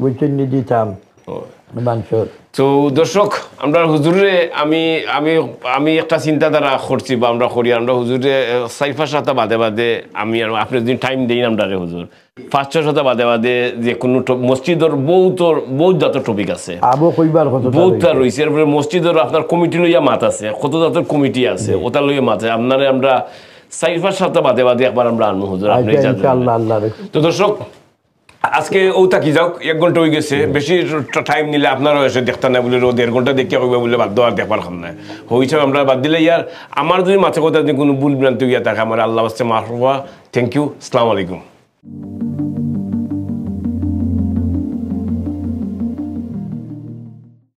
B: বুঝছেন নি? দিতাম মানুষের।
A: তো দর্শক, আমরা হুজুরে আমি একটা চিন্তাধারা করছি বা আমরা করি, আমরা হুজুরে 4-5 সপ্তাহ বাদে বাদে আমি আর আপনি যদি টাইম দিই আমরা হুজুর 5-6 সপ্তাহ বাদে বাদে যে কোনো মসজিদের বহুত জাতের টপিক আছে, বহুত রয়েছে। এরপরে মসজিদের আপনার কমিটি লইয়া মাত আছে, কত জাতের কমিটি আছে, ওটা লইয়া মাত আছে। আপনারা আমরা 4-5 সপ্তাহ বাদে বাদে একবার আমরা আনবো হুজুর, আপনি। তো দর্শক, আজকে ওটা কি যাও 1 ঘন্টা হয়ে গেছে, বেশি টাইম নিলে আপনারাও এসে দেখতে না বলে 1.5 ঘন্টা দেখিয়া হইবে বলে বাদ দেওয়ার দেখবার খাম না হয়েছে। আমরা বাদ দিলে ইয়ার আমার যদি মাঝে কথা কোনো ভুল ভ্রান্তি হইয়া থাকে আমার আল্লাহ মাফ করবা। থ্যাংক ইউ, আসসালামু আলাইকুম।